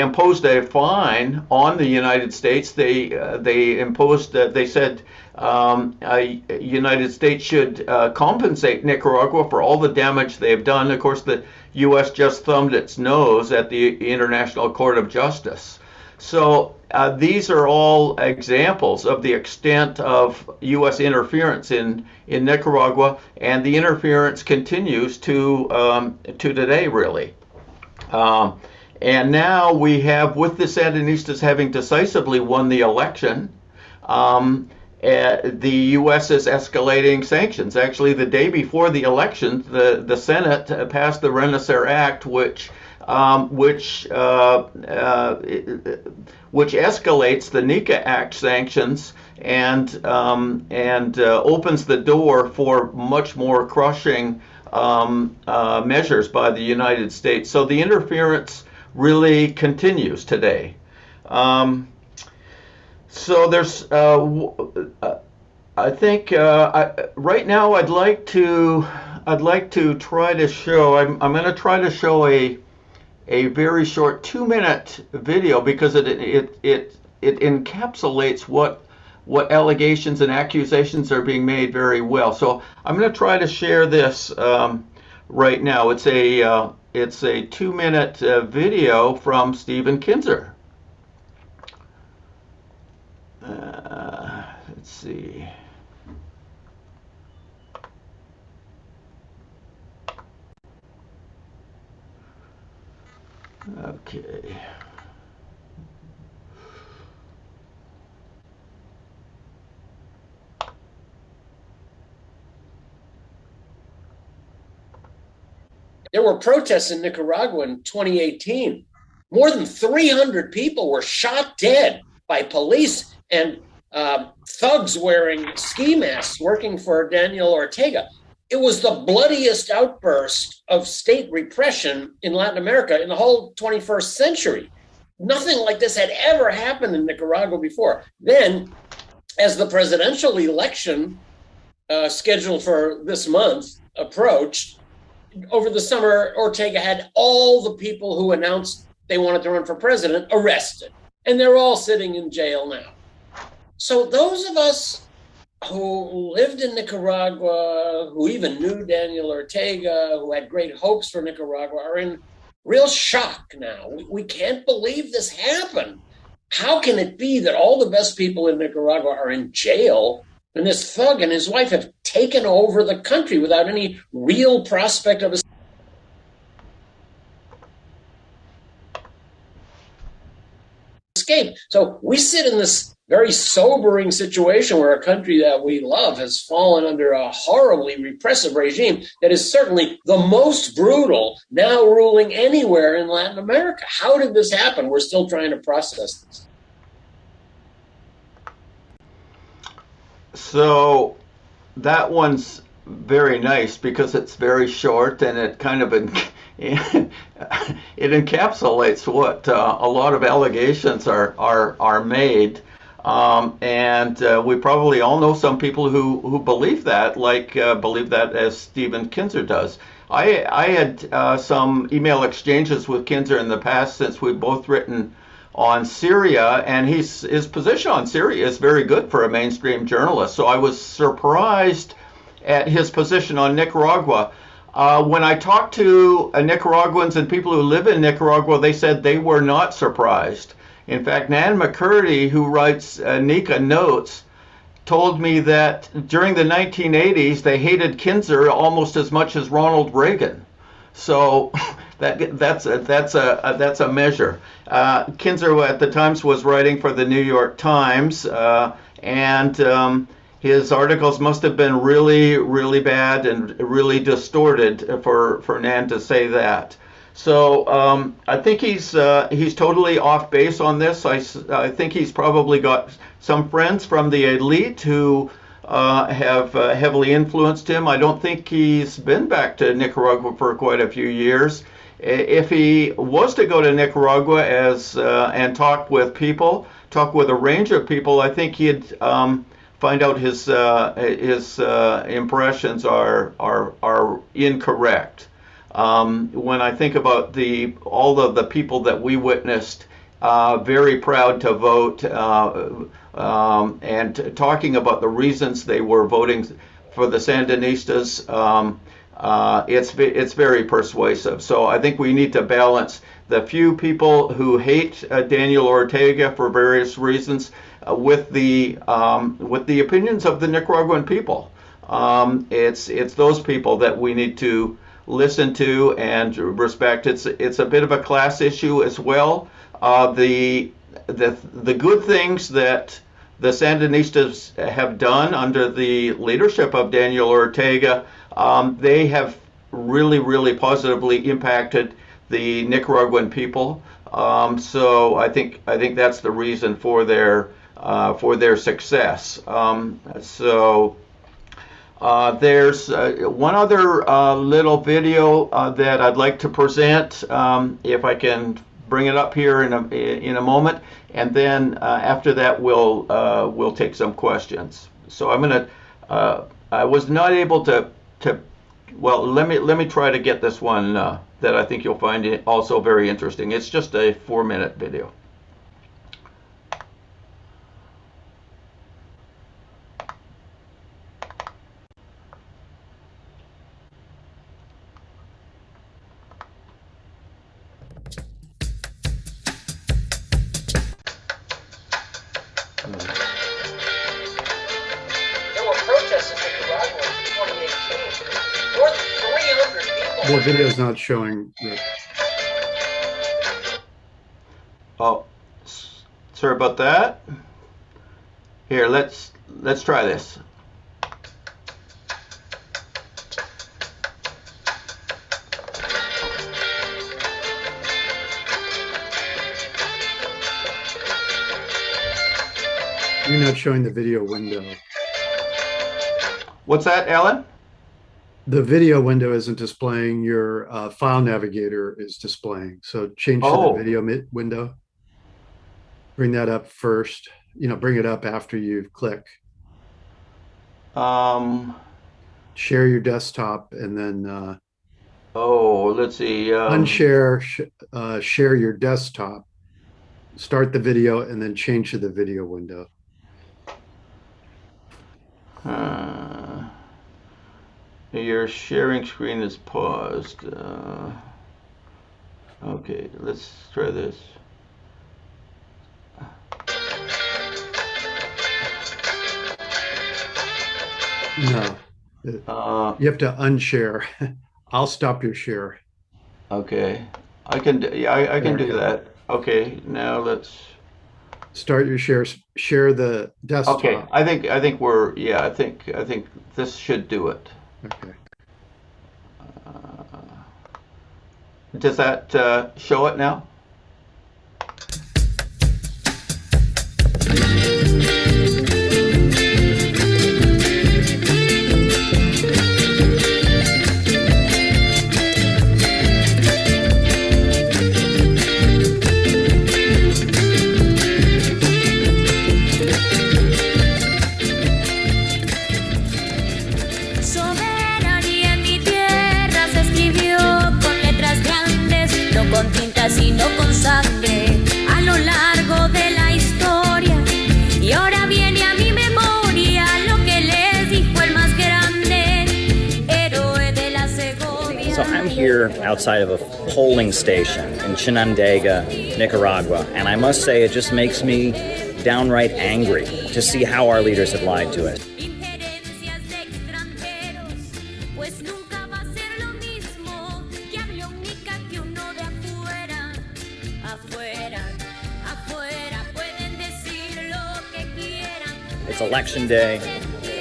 S2: imposed a fine on the United States. They imposed they said United States should compensate Nicaragua for all the damage they've done. Of course, the U.S. just thumbed its nose at the International Court of Justice. So these are all examples of the extent of U.S. interference in Nicaragua, and the interference continues to today, really. And now we have, with the Sandinistas having decisively won the election, the U.S. is escalating sanctions. Actually, the day before the election, the Senate passed the Renacer Act, which escalates the NICA Act sanctions and opens the door for much more crushing measures by the United States. So the interference really continues today. So there's, I think, right now I'd like to try to show. I'm going to try to show a very short 2-minute video because it encapsulates what allegations and accusations are being made very well. So I'm going to try to share this right now. It's a 2-minute video from Stephen Kinzer. Let's see. Okay.
S11: There were protests in Nicaragua in 2018. More than 300 people were shot dead by police and thugs wearing ski masks working for Daniel Ortega. It was the bloodiest outburst of state repression in Latin America in the whole 21st century. Nothing like this had ever happened in Nicaragua before. Then, as the presidential election scheduled for this month approached, over the summer, Ortega had all the people who announced they wanted to run for president arrested, and they're all sitting in jail now. So those of us who lived in Nicaragua, who even knew Daniel Ortega, who had great hopes for Nicaragua, are in real shock now. We can't believe this happened. How can it be that all the best people in Nicaragua are in jail and this thug and his wife have taken over the country without any real prospect of escape? So we sit in this very sobering situation where a country that we love has fallen under a horribly repressive regime that is certainly the most brutal now ruling anywhere in Latin America. How did this happen? We're still trying to process this.
S2: So that one's very nice because it's very short and it kind of it encapsulates what a lot of allegations are made. And we probably all know some people who believe that, believe that as Stephen Kinzer does. I had some email exchanges with Kinzer in the past since we've both written on Syria, and his position on Syria is very good for a mainstream journalist. So I was surprised at his position on Nicaragua. When I talked to Nicaraguans and people who live in Nicaragua, they said they were not surprised. In fact, Nan McCurdy, who writes Nika Notes, told me that during the 1980s, they hated Kinzer almost as much as Ronald Reagan. So that's a measure. Kinzer at the Times was writing for the New York Times, and his articles must have been really, really bad and really distorted for Nan to say that. So I think he's totally off base on this. I think he's probably got some friends from the elite who have heavily influenced him. I don't think he's been back to Nicaragua for quite a few years. if he was to go to Nicaragua and talk with people, talk with a range of people, I think he'd find out his impressions are incorrect. When I think about all of the people that we witnessed, very proud to vote, and talking about the reasons they were voting for the Sandinistas, it's very persuasive. So I think we need to balance the few people who hate Daniel Ortega for various reasons with the opinions of the Nicaraguan people. It's those people that we need to listen to and respect. It's a bit of a class issue as well. The good things that the Sandinistas have done under the leadership of Daniel Ortega, they have really positively impacted the Nicaraguan people. So I think that's the reason for their success. There's one other little video that I'd like to present, if I can bring it up here in a moment, and then after that we'll take some questions. So I'm gonna. I was not able to. Well, let me try to get this one that I think you'll find it also very interesting. It's just a 4-minute video.
S11: There were protests in Nicaragua in 2018. More than 300 people.
S1: The video's not showing, Rick.
S2: Oh, sorry about that. Here, let's try this.
S1: You're not showing the video window.
S2: What's that, Alan?
S1: The video window isn't displaying, your file navigator is displaying. So change to the video window. Bring that up first. Bring it up after you click. Share your desktop and then
S2: let's see.
S1: Unshare, share your desktop. Start the video and then change to the video window.
S2: Your sharing screen is paused. Okay, let's try this.
S1: No, you have to unshare. I'll stop your share.
S2: Okay, I can do that. Okay, now let's
S1: start your share. Share the desktop.
S2: Okay, I think I think this should do it.
S1: Okay.
S2: Does that show it now?
S12: Sino con sangre a lo largo de la historia. Y ahora viene a mi memoria lo que les dijo el más grande héroe de la Segovia.
S13: So I'm here outside of a polling station in Chinandega, Nicaragua, and I must say it just makes me downright angry to see how our leaders have lied to us. It's election day,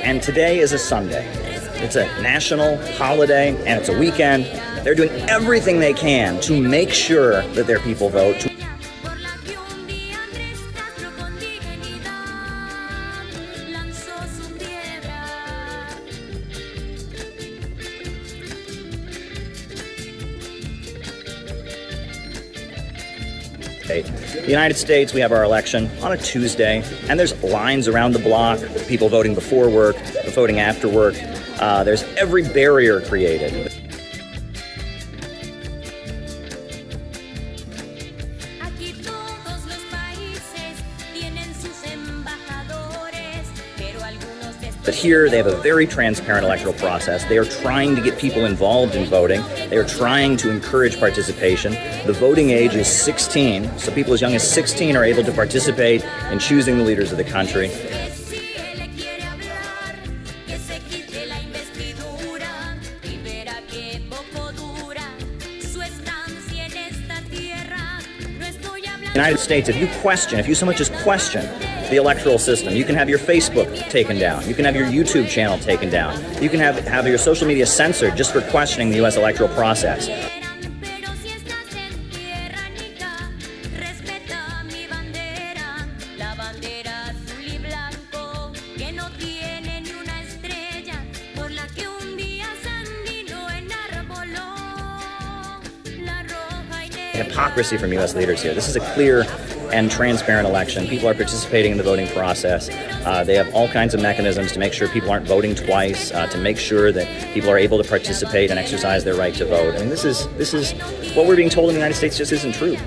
S13: and today is a Sunday. It's a national holiday, and it's a weekend. They're doing everything they can to make sure that their people vote. The United States, we have our election on a Tuesday, and there's lines around the block, people voting before work, voting after work. There's every barrier created. But here they have a very transparent electoral process. They are trying to get people involved in voting. They are trying to encourage participation. The voting age is 16, so people as young as 16 are able to participate in choosing the leaders of the country. United States, if you so much as question the electoral system, you can have your Facebook taken down. You can have your YouTube channel taken down. You can have your social media censored just for questioning the U.S. electoral process. Hypocrisy from U.S. leaders here. This is a clear and transparent election. People are participating in the voting process. They have all kinds of mechanisms to make sure people aren't voting twice, to make sure that people are able to participate and exercise their right to vote. I mean, this is what we're being told in the United States just isn't true.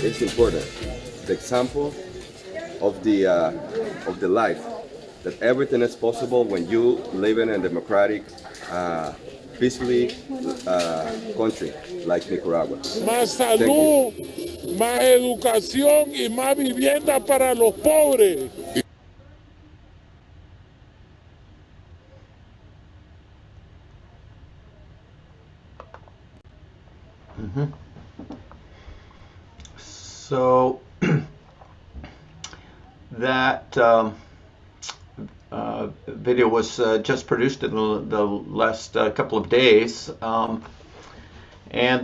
S14: It's important. The example of the life that everything is possible when you live in a democratic, peacefully country like Nicaragua.
S15: Más salud, más educación y más vivienda para los pobres.
S2: So that video was just produced in the last couple of days, and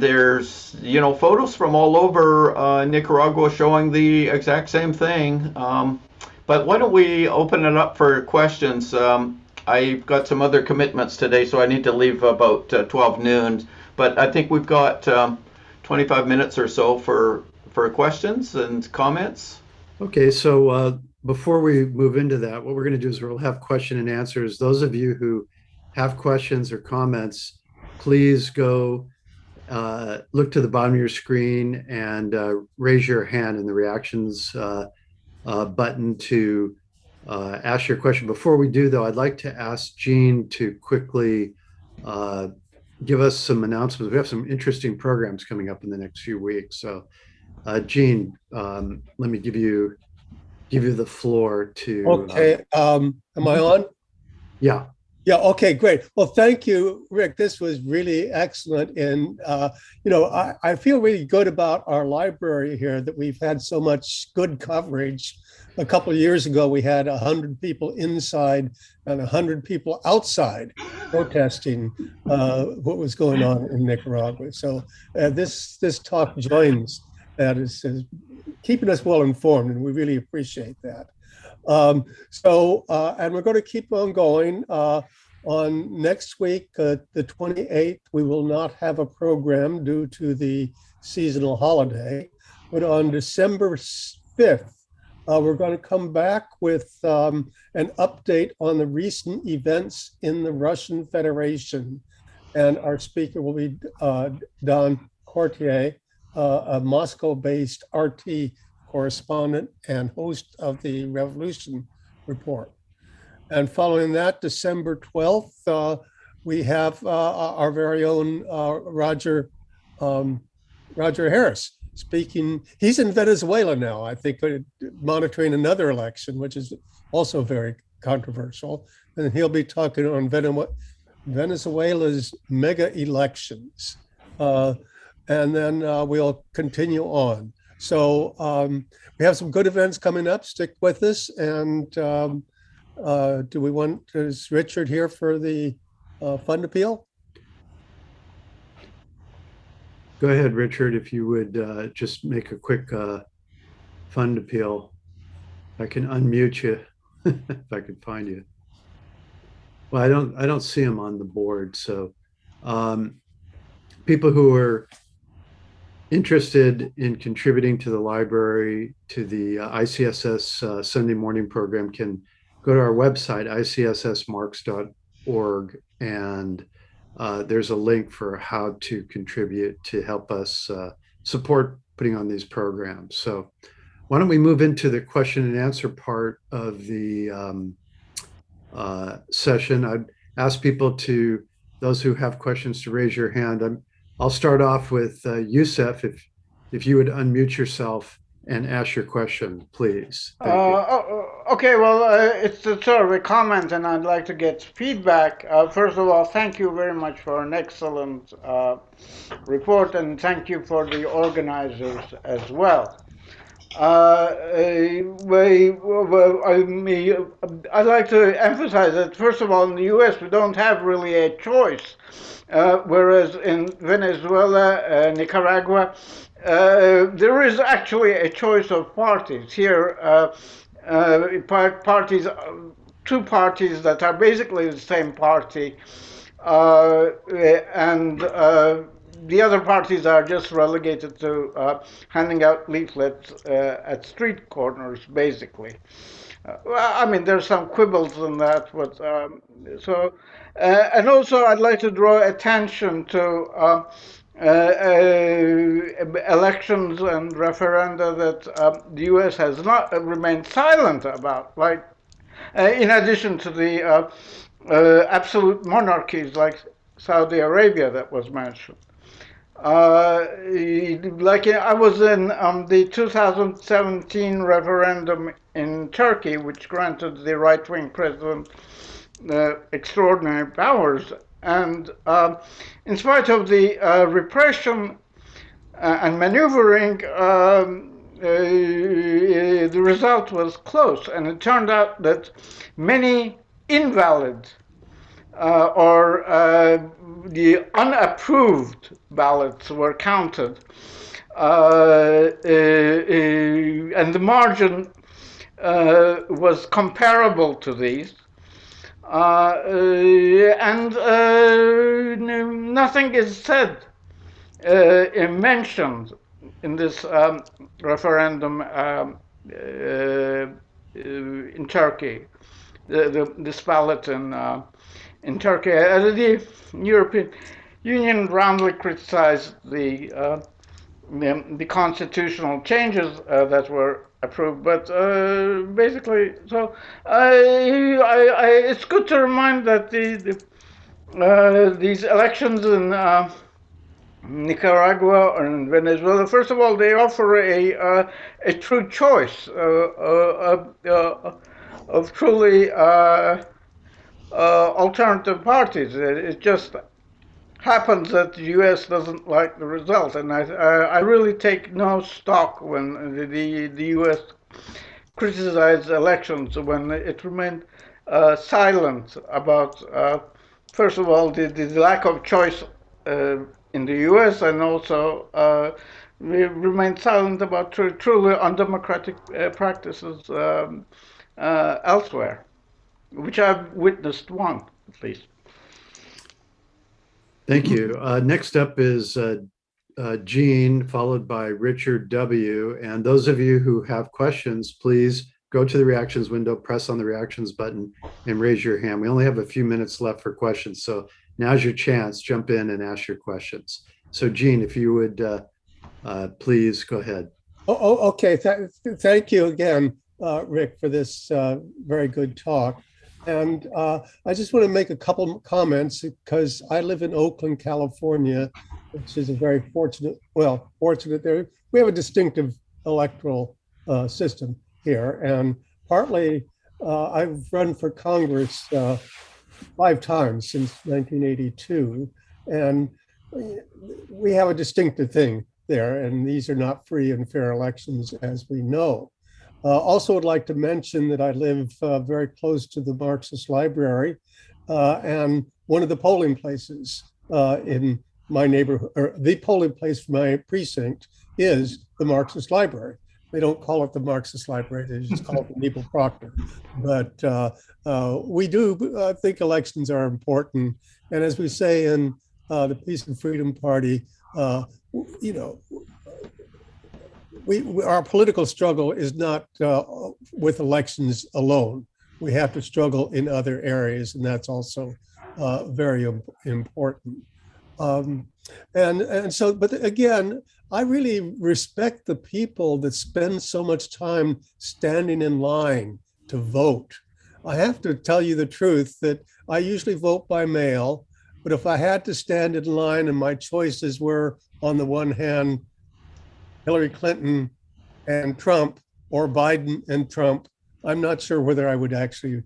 S2: there's photos from all over Nicaragua showing the exact same thing. But why don't we open it up for questions? I've got some other commitments today, so I need to leave about 12 noon. But I think we've got 25 minutes or so for questions and comments.
S1: Okay, so before we move into that, what we're going to do is we'll have question and answers. Those of you who have questions or comments, please go look to the bottom of your screen and raise your hand in the reactions button to ask your question. Before we do, though, I'd like to ask Jean to quickly give us some announcements. We have some interesting programs coming up in the next few weeks. So Jean, let me give you the floor to.
S16: Okay, am I on?
S1: Yeah.
S16: Yeah, okay, great. Well, thank you, Rick. This was really excellent. And, I feel really good about our library here, that we've had so much good coverage. A couple of years ago, we had 100 people inside and 100 people outside protesting what was going on in Nicaragua. So this talk joins that, is keeping us well informed, and we really appreciate that. And we're going to keep on going. On next week, the 28th, we will not have a program due to the seasonal holiday. But on December 5th, we're going to come back with an update on the recent events in the Russian Federation. And our speaker will be Don Courtier, a Moscow-based RT correspondent and host of the Revolution Report. And following that, December 12th, we have our very own Roger Harris speaking. He's in Venezuela now, I think, monitoring another election, which is also very controversial. And he'll be talking on Venezuela's mega elections. And then we'll continue on. So we have some good events coming up. Stick with us. And is Richard here for the fund appeal?
S1: Go ahead, Richard, if you would just make a quick fund appeal. I can unmute you if I could find you. Well, I don't see him on the board. So people who are interested in contributing to the library, to the ICSS Sunday morning program, can go to our website, icssmarks.org, and there's a link for how to contribute to help us support putting on these programs. So why don't we move into the question and answer part of the session. I'd ask people those who have questions, to raise your hand. I'll start off with Youssef, if you would unmute yourself and ask your question, please.
S17: Okay, well, it's sort of a comment, and I'd like to get feedback. First of all, thank you very much for an excellent report, and thank you for the organizers as well. I'd like to emphasize that, first of all, in the US, we don't have really a choice, whereas in Venezuela, Nicaragua, there is actually a choice of parties. Here, two parties that are basically the same party, and the other parties are just relegated to handing out leaflets at street corners, basically. Well, I mean, there's some quibbles in that, but and also I'd like to draw attention to elections and referenda that the U.S. has not remained silent about, like in addition to the absolute monarchies like Saudi Arabia that was mentioned. Like I was in the 2017 referendum in Turkey, which granted the right-wing president extraordinary powers, and in spite of the repression and maneuvering, the result was close, and it turned out that many invalid or the unapproved ballots were counted, and the margin was comparable to these, and nothing is said, mentioned in this referendum in Turkey, this ballot in Turkey. The European Union roundly criticized the constitutional changes that were approved, but basically, so it's good to remind that these elections in Nicaragua or in Venezuela, first of all, they offer a true choice of truly alternative parties. It just happens that the U.S. doesn't like the result, and I really take no stock when the U.S. criticized elections, when it remained silent about, first of all, the lack of choice in the U.S., and also we remained silent about truly undemocratic practices elsewhere, which I've witnessed one at least.
S1: Thank you. Next up is Gene, followed by Richard W. And those of you who have questions, please go to the reactions window, press on the reactions button, and raise your hand. We only have a few minutes left for questions, so now's your chance. Jump in and ask your questions. So Gene, if you would please go ahead.
S16: Okay. Thank you again, Rick, for this very good talk. And I just want to make a couple comments because I live in Oakland, California, which is a very fortunate there. We have a distinctive electoral system here. And partly I've run for Congress 5 times since 1982. And we have a distinctive thing there. And these are not free and fair elections, as we know. Also, would like to mention that I live very close to the Marxist Library, and one of the polling places in my neighborhood, or the polling place for my precinct, is the Marxist Library. They don't call it the Marxist Library; they just call it the Nepal Proctor. But we do think elections are important, and as we say in the Peace and Freedom Party, you know. Our political struggle is not with elections alone. We have to struggle in other areas, and that's also very important. And so, but again, I really respect the people that spend so much time standing in line to vote. I have to tell you the truth that I usually vote by mail, but if I had to stand in line and my choices were, on the one hand, Hillary Clinton and Trump, or Biden and Trump, I'm not sure whether I would actually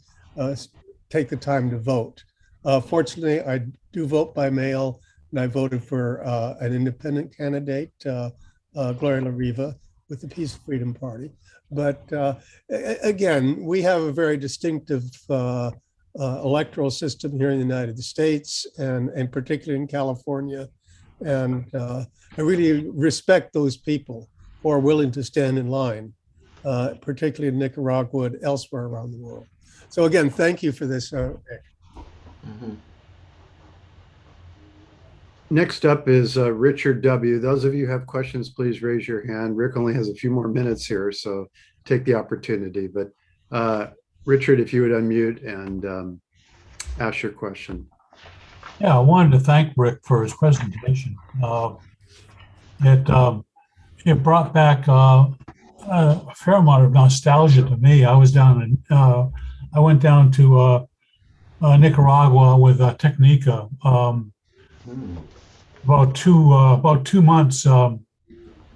S16: take the time to vote. Fortunately, I do vote by mail, and I voted for an independent candidate, Gloria La Riva, with the Peace and Freedom Party. But again, we have a very distinctive electoral system here in the United States, and particularly in California. And I really respect those people who are willing to stand in line, particularly in Nicaragua and elsewhere around the world. So again, thank you for this, Rick.
S1: Next up is Richard W. Those of you who have questions, please raise your hand. Rick only has a few more minutes here, so take the opportunity. But Richard, if you would unmute and ask your question.
S18: Yeah, I wanted to thank Rick for his presentation. It brought back a fair amount of nostalgia to me. I was I went down to Nicaragua with Technica about 2 months.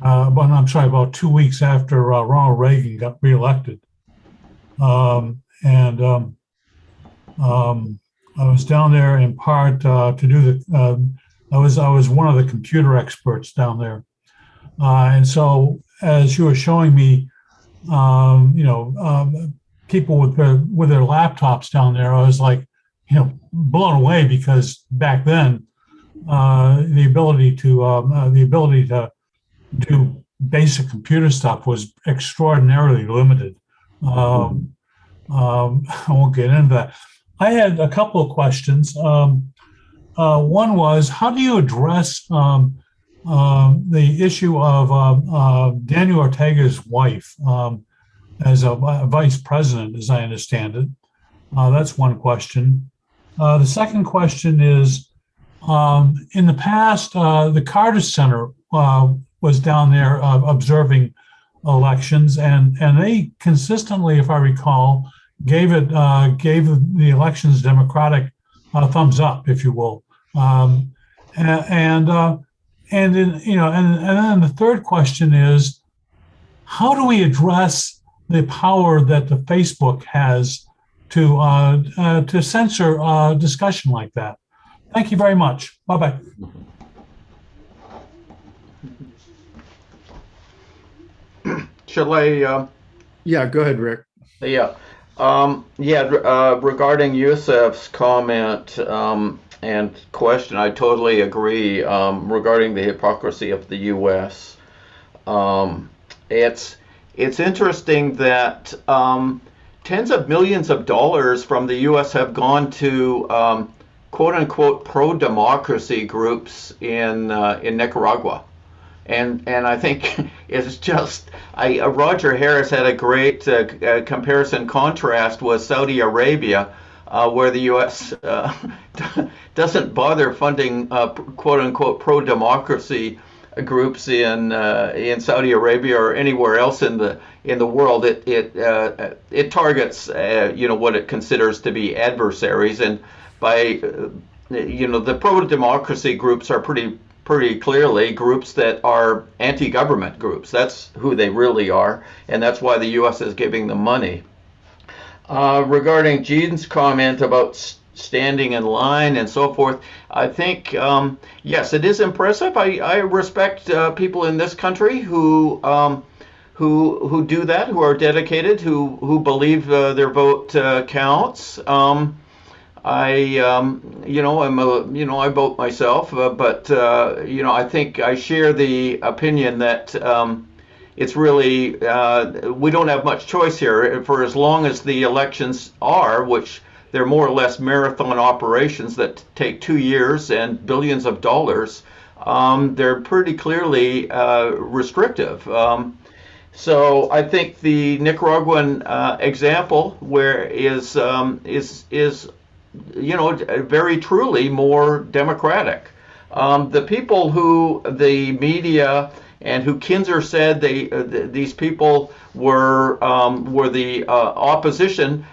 S18: About 2 weeks after Ronald Reagan got reelected, I was down there in part to do I was one of the computer experts down there. And so as you were showing me, people with their laptops down there, I was like, blown away, because back then, the ability to do basic computer stuff was extraordinarily limited. I won't get into that. I had a couple of questions. One was, how do you address the issue of Daniel Ortega's wife as a vice president, as I understand it? That's one question. The second question is, in the past, the Carter Center was down there observing elections, and they consistently, if I recall, gave the elections Democratic thumbs up, if you will. And then the third question is, how do we address the power that the Facebook has to censor discussion like that? Thank you very much. Bye-bye.
S2: Shall I?
S1: Yeah, go ahead, Rick.
S2: Yeah. Regarding Yusef's comment and question, I totally agree regarding the hypocrisy of the U.S. It's interesting that tens of millions of dollars from the U.S. have gone to quote unquote pro-democracy groups in Nicaragua. And I think it's just, Roger Harris had a great comparison contrast with Saudi Arabia, where the U.S. Doesn't bother funding quote unquote pro-democracy groups in Saudi Arabia or anywhere else in the world. It targets what it considers to be adversaries, and by the pro-democracy groups are pretty clearly groups that are anti-government groups. That's who they really are, and that's why the U.S. is giving them money. Regarding Gene's comment about standing in line and so forth, I think, yes, it is impressive. I respect people in this country who do that, who are dedicated, who believe their vote counts. I vote myself, but I think I share the opinion that it's really, we don't have much choice here. For as long as the elections are, which they're more or less marathon operations that take 2 years and billions of dollars, they're pretty clearly restrictive. So I think the Nicaraguan example is very truly more democratic. The people who the media and who Kinzer said these people were the opposition,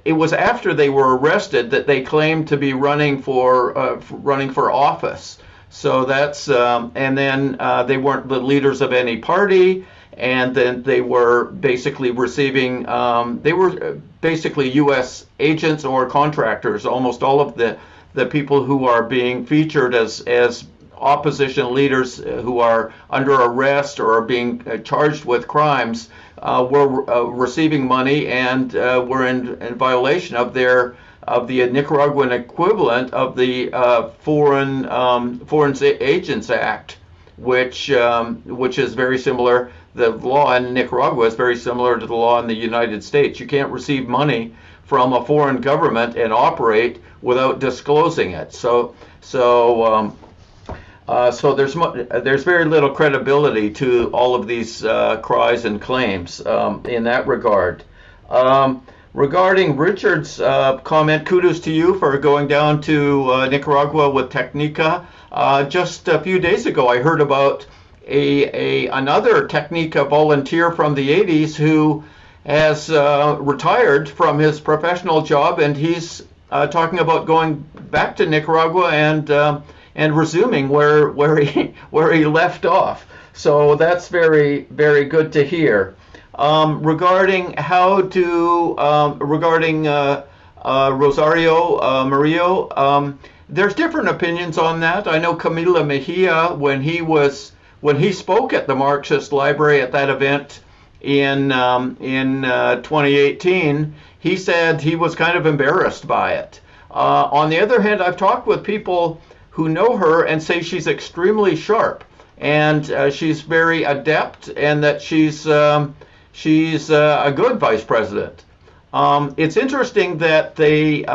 S2: it was after they were arrested that they claimed to be running for office. So that's and then they weren't the leaders of any party. And then they were basically receiving, they were basically U.S. agents or contractors. Almost all of the people who are being featured as opposition leaders who are under arrest or are being charged with crimes were receiving money and were in violation of the Nicaraguan equivalent of the Foreign Agents Act, which is very similar. The law in Nicaragua is very similar to the law in the United States. You can't receive money from a foreign government and operate without disclosing it. So there's very little credibility to all of these cries and claims in that regard. Regarding Richard's comment, kudos to you for going down to Nicaragua with Technica. Just a few days ago, I heard about another Technica volunteer from the 80s who has retired from his professional job, and he's talking about going back to Nicaragua and resuming where he left off. So that's very, very good to hear. Regarding Rosario Murillo, there's different opinions on that. I know Camila Mejia, when he spoke at the Marxist Library at that event in 2018, he said he was kind of embarrassed by it. On the other hand, I've talked with people who know her and say she's extremely sharp, and she's very adept, and that she's a good vice president. It's interesting that the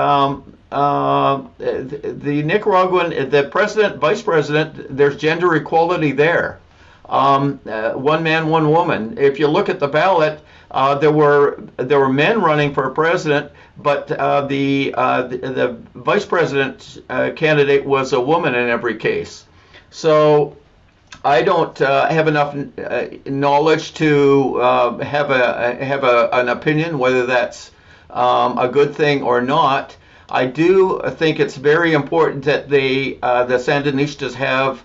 S2: Nicaraguan, the president, vice president, there's gender equality there. One man, one woman. If you look at the ballot, there were men running for president, but the vice president candidate was a woman in every case. So I don't have enough knowledge to have an opinion whether that's a good thing or not. I do think it's very important that the Sandinistas have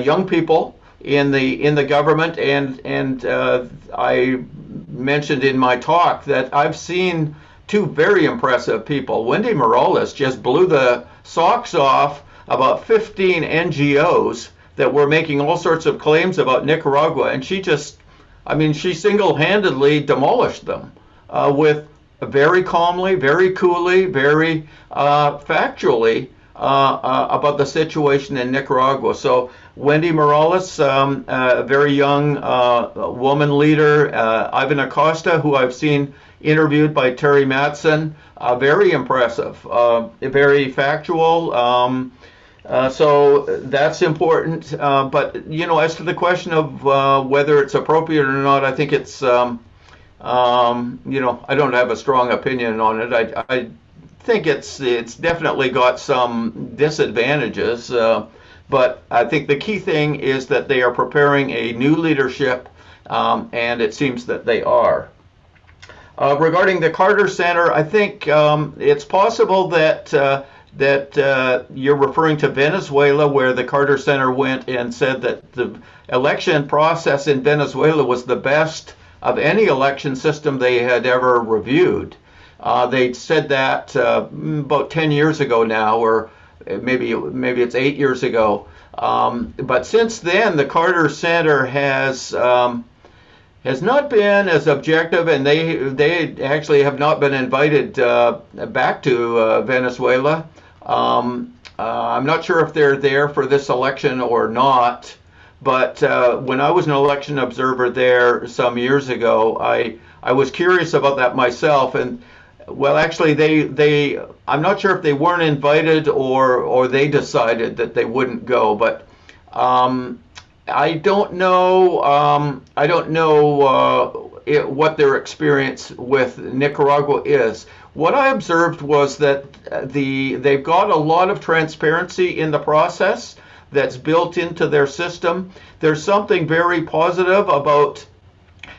S2: young people in the government, and I mentioned in my talk that I've seen two very impressive people. Wendy Morales just blew the socks off about 15 NGOs that were making all sorts of claims about Nicaragua, and she single-handedly demolished them with very calmly, very coolly, very factually about the situation in Nicaragua. So Wendy Morales, a very young woman leader, Ivan Acosta, who I've seen interviewed by Terry Matson, very impressive, very factual. So that's important. But, you know, as to the question of whether it's appropriate or not, I think it's, you know, I don't have a strong opinion on it. I think it's definitely got some disadvantages. But I think the key thing is that they are preparing a new leadership, and it seems that they are. Regarding the Carter Center, I think it's possible that you're referring to Venezuela, where the Carter Center went and said that the election process in Venezuela was the best of any election system they had ever reviewed. They said that about 10 years ago now, or maybe it's 8 years ago. But since then, the Carter Center has not been as objective, and they actually have not been invited back to Venezuela. I'm not sure if they're there for this election or not, but when I was an election observer there some years ago, I was curious about that myself. And well, actually, I'm not sure if they weren't invited or they decided that they wouldn't go, but I don't know. What their experience with Nicaragua is. What I observed was that they've got a lot of transparency in the process that's built into their system. There's something very positive about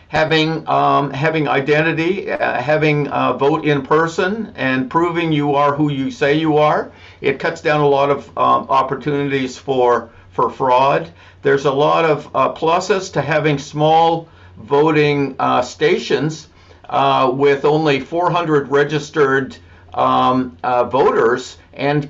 S2: having identity, having vote in person, and proving you are who you say you are. It cuts down a lot of opportunities for fraud. There's a lot of pluses to having small voting stations with only 400 registered voters, and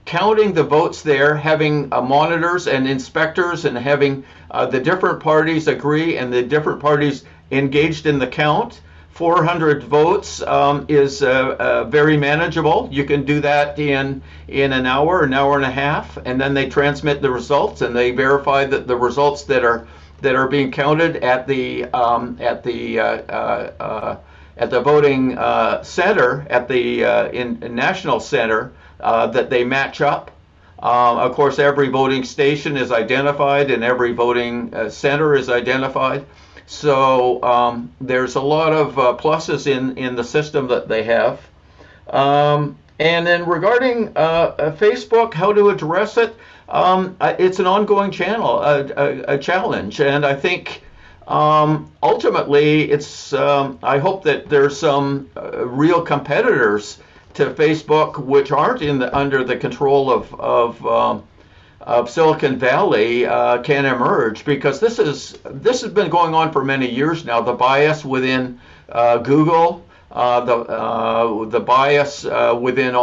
S2: counting the votes there, having monitors and inspectors, and having the different parties agree and the different parties engaged in the count. 400 votes is very manageable. You can do that in an hour and a half, and then they transmit the results, and they verify that the results that are being counted at the voting center, at the national center, that they match up. Of course, every voting station is identified, and every voting center is identified. So there's a lot of pluses in the system that they have. And then regarding Facebook, how to address it, it's an ongoing channel, a challenge. And I think ultimately it's, I hope that there's some real competitors to Facebook which aren't under the control of Silicon Valley can emerge, because this has been going on for many years now. The bias within Google, the bias within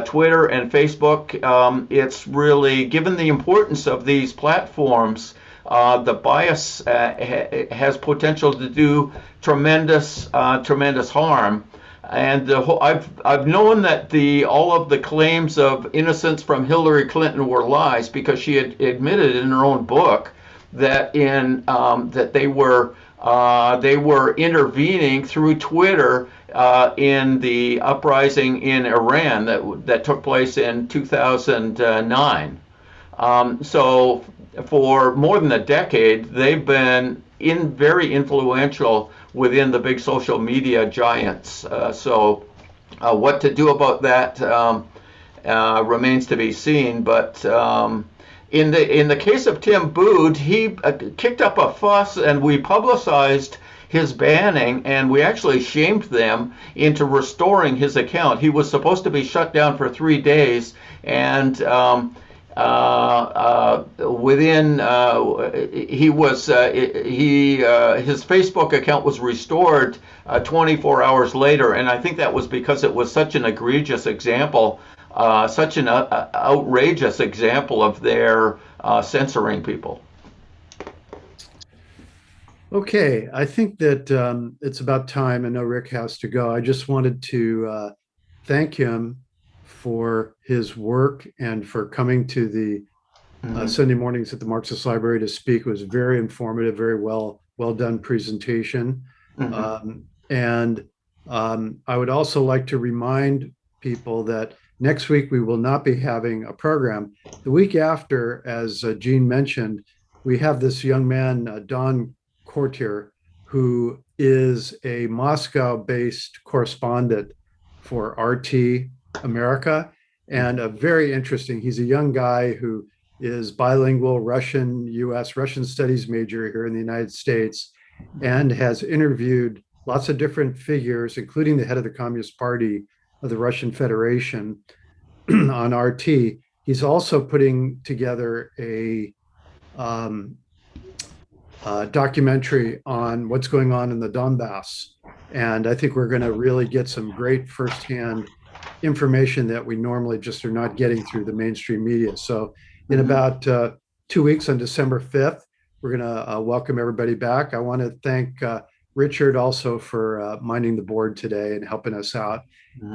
S2: Twitter and Facebook. It's really, given the importance of these platforms, the bias has potential to do tremendous harm. And I've known that all of the claims of innocence from Hillary Clinton were lies, because she had admitted in her own book that that they were intervening through Twitter in the uprising in Iran that took place in 2009. So for more than a decade, they've been very influential within the big social media giants. So what to do about that remains to be seen. But in the case of Tim Bood, he kicked up a fuss, and we publicized his banning, and we actually shamed them into restoring his account. He was supposed to be shut down for 3 days, and his Facebook account was restored 24 hours later, and I think that was because it was such an egregious example, such an outrageous example of their censoring people.
S1: Okay, I think that it's about time. I know Rick has to go. I just wanted to thank him for his work and for coming to the Sunday mornings at the Marxist Library to speak. It was very informative, very well done presentation. And I would also like to remind people that next week we will not be having a program. The week after, as Jean mentioned, we have this young man, Don Courtier, who is a Moscow-based correspondent for RT America, and a very interesting, he's a young guy who is bilingual, Russian, US, Russian studies major here in the United States, and has interviewed lots of different figures, including the head of the Communist Party of the Russian Federation on RT. He's also putting together a documentary on what's going on in the Donbass. And I think we're going to really get some great firsthand information that we normally just are not getting through the mainstream media. So in about 2 weeks on December 5th, we're going to welcome everybody back. I want to thank Richard also for minding the board today and helping us out.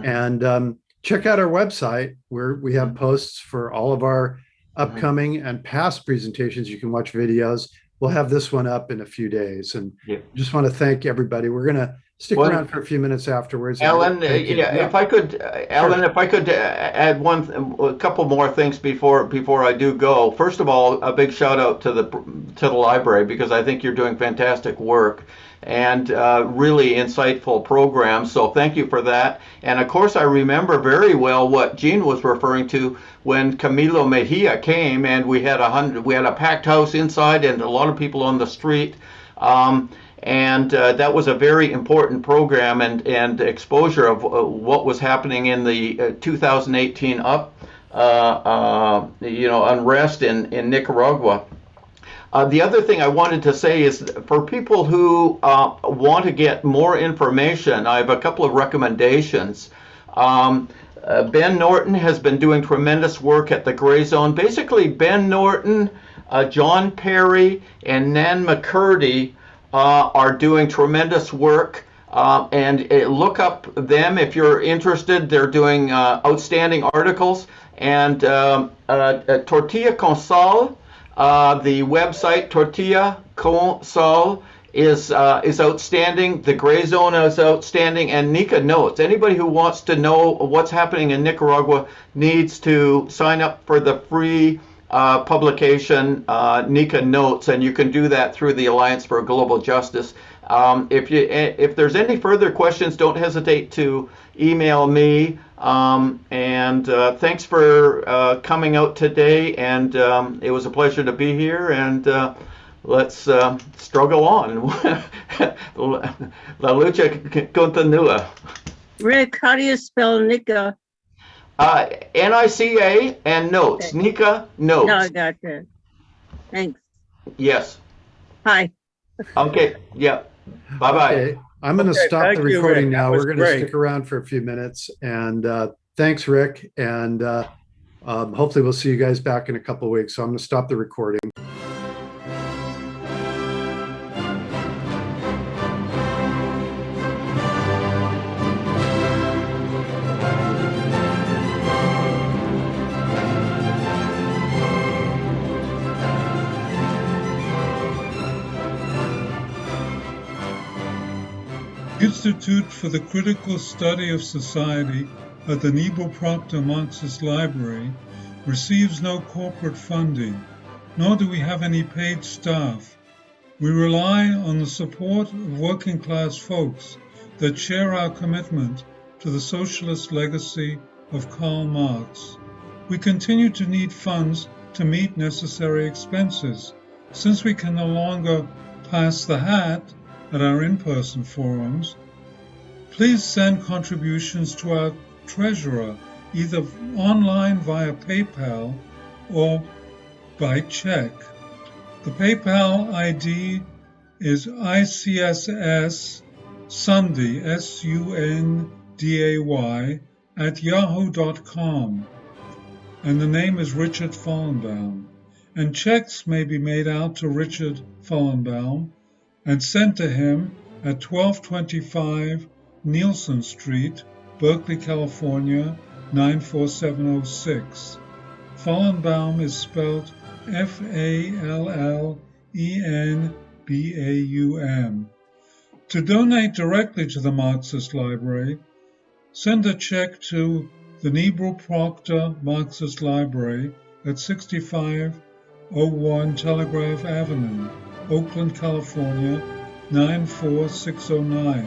S1: And check out our website where we have posts for all of our upcoming and past presentations. You can watch videos. We'll have this one up in a few days. And just want to thank everybody. We're going to stick around for a few minutes afterwards.
S2: Alan, if I could, Alan, if I could add a couple more things before I do go. First of all, a big shout out to the library, because I think you're doing fantastic work and really insightful programs. So thank you for that. And of course, I remember very well what Jean was referring to when Camilo Mejia came, and we had a packed house inside and a lot of people on the street. And that was a very important program and exposure of what was happening in the 2018 unrest in Nicaragua. The other thing I wanted to say is for people who want to get more information, I have a couple of recommendations. Ben Norton has been doing tremendous work at the Gray Zone. Basically, Ben Norton, John Perry, and Nan McCurdy are doing tremendous work, and look up them if you're interested. They're doing outstanding articles. And Tortilla con Sal, the website Tortilla con Sal is outstanding. The Gray Zone is outstanding, and Nika Notes. Anybody who wants to know what's happening in Nicaragua needs to sign up for the free publication Nika Notes, and you can do that through the Alliance for Global Justice. If there's any further questions, don't hesitate to email me. And thanks for coming out today, and it was a pleasure to be here. And let's struggle on. La lucha continua.
S19: Rick, how do you spell Nika?
S2: Nica and Notes. Okay. Nika Notes.
S19: No, I got you. Thanks.
S2: Yes.
S19: Hi.
S2: Okay. Yeah. Bye-bye.
S1: Okay. I'm going to stop the recording now. We're going to stick around for a few minutes. And thanks, Rick. And hopefully we'll see you guys back in a couple of weeks. So I'm going to stop the recording.
S20: Institute for the Critical Study of Society at the Nebo Proctor Marxist Library receives no corporate funding, nor do we have any paid staff. We rely on the support of working class folks that share our commitment to the socialist legacy of Karl Marx. We continue to need funds to meet necessary expenses. Since we can no longer pass the hat at our in-person forums, please send contributions to our treasurer, either online via PayPal or by check. The PayPal ID is ICSS Sunday, SUNDAY, @yahoo.com, and the name is Richard Fallenbaum. And checks may be made out to Richard Fallenbaum and sent to him at 1225 Nielsen Street, Berkeley, California, 94706. Fallenbaum is spelled Fallenbaum. To donate directly to the Marxist Library, send a check to the Nebel Proctor Marxist Library at 6501 Telegraph Avenue, Oakland, California, 94609,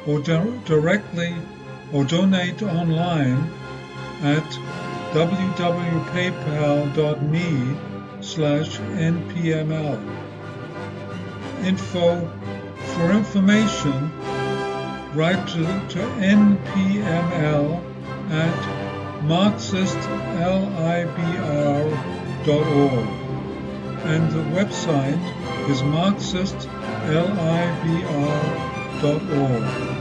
S20: or directly or donate online at www.paypal.me/npml. For information, write to npml at marxistlibr.org, and the website is marxistlibr.org.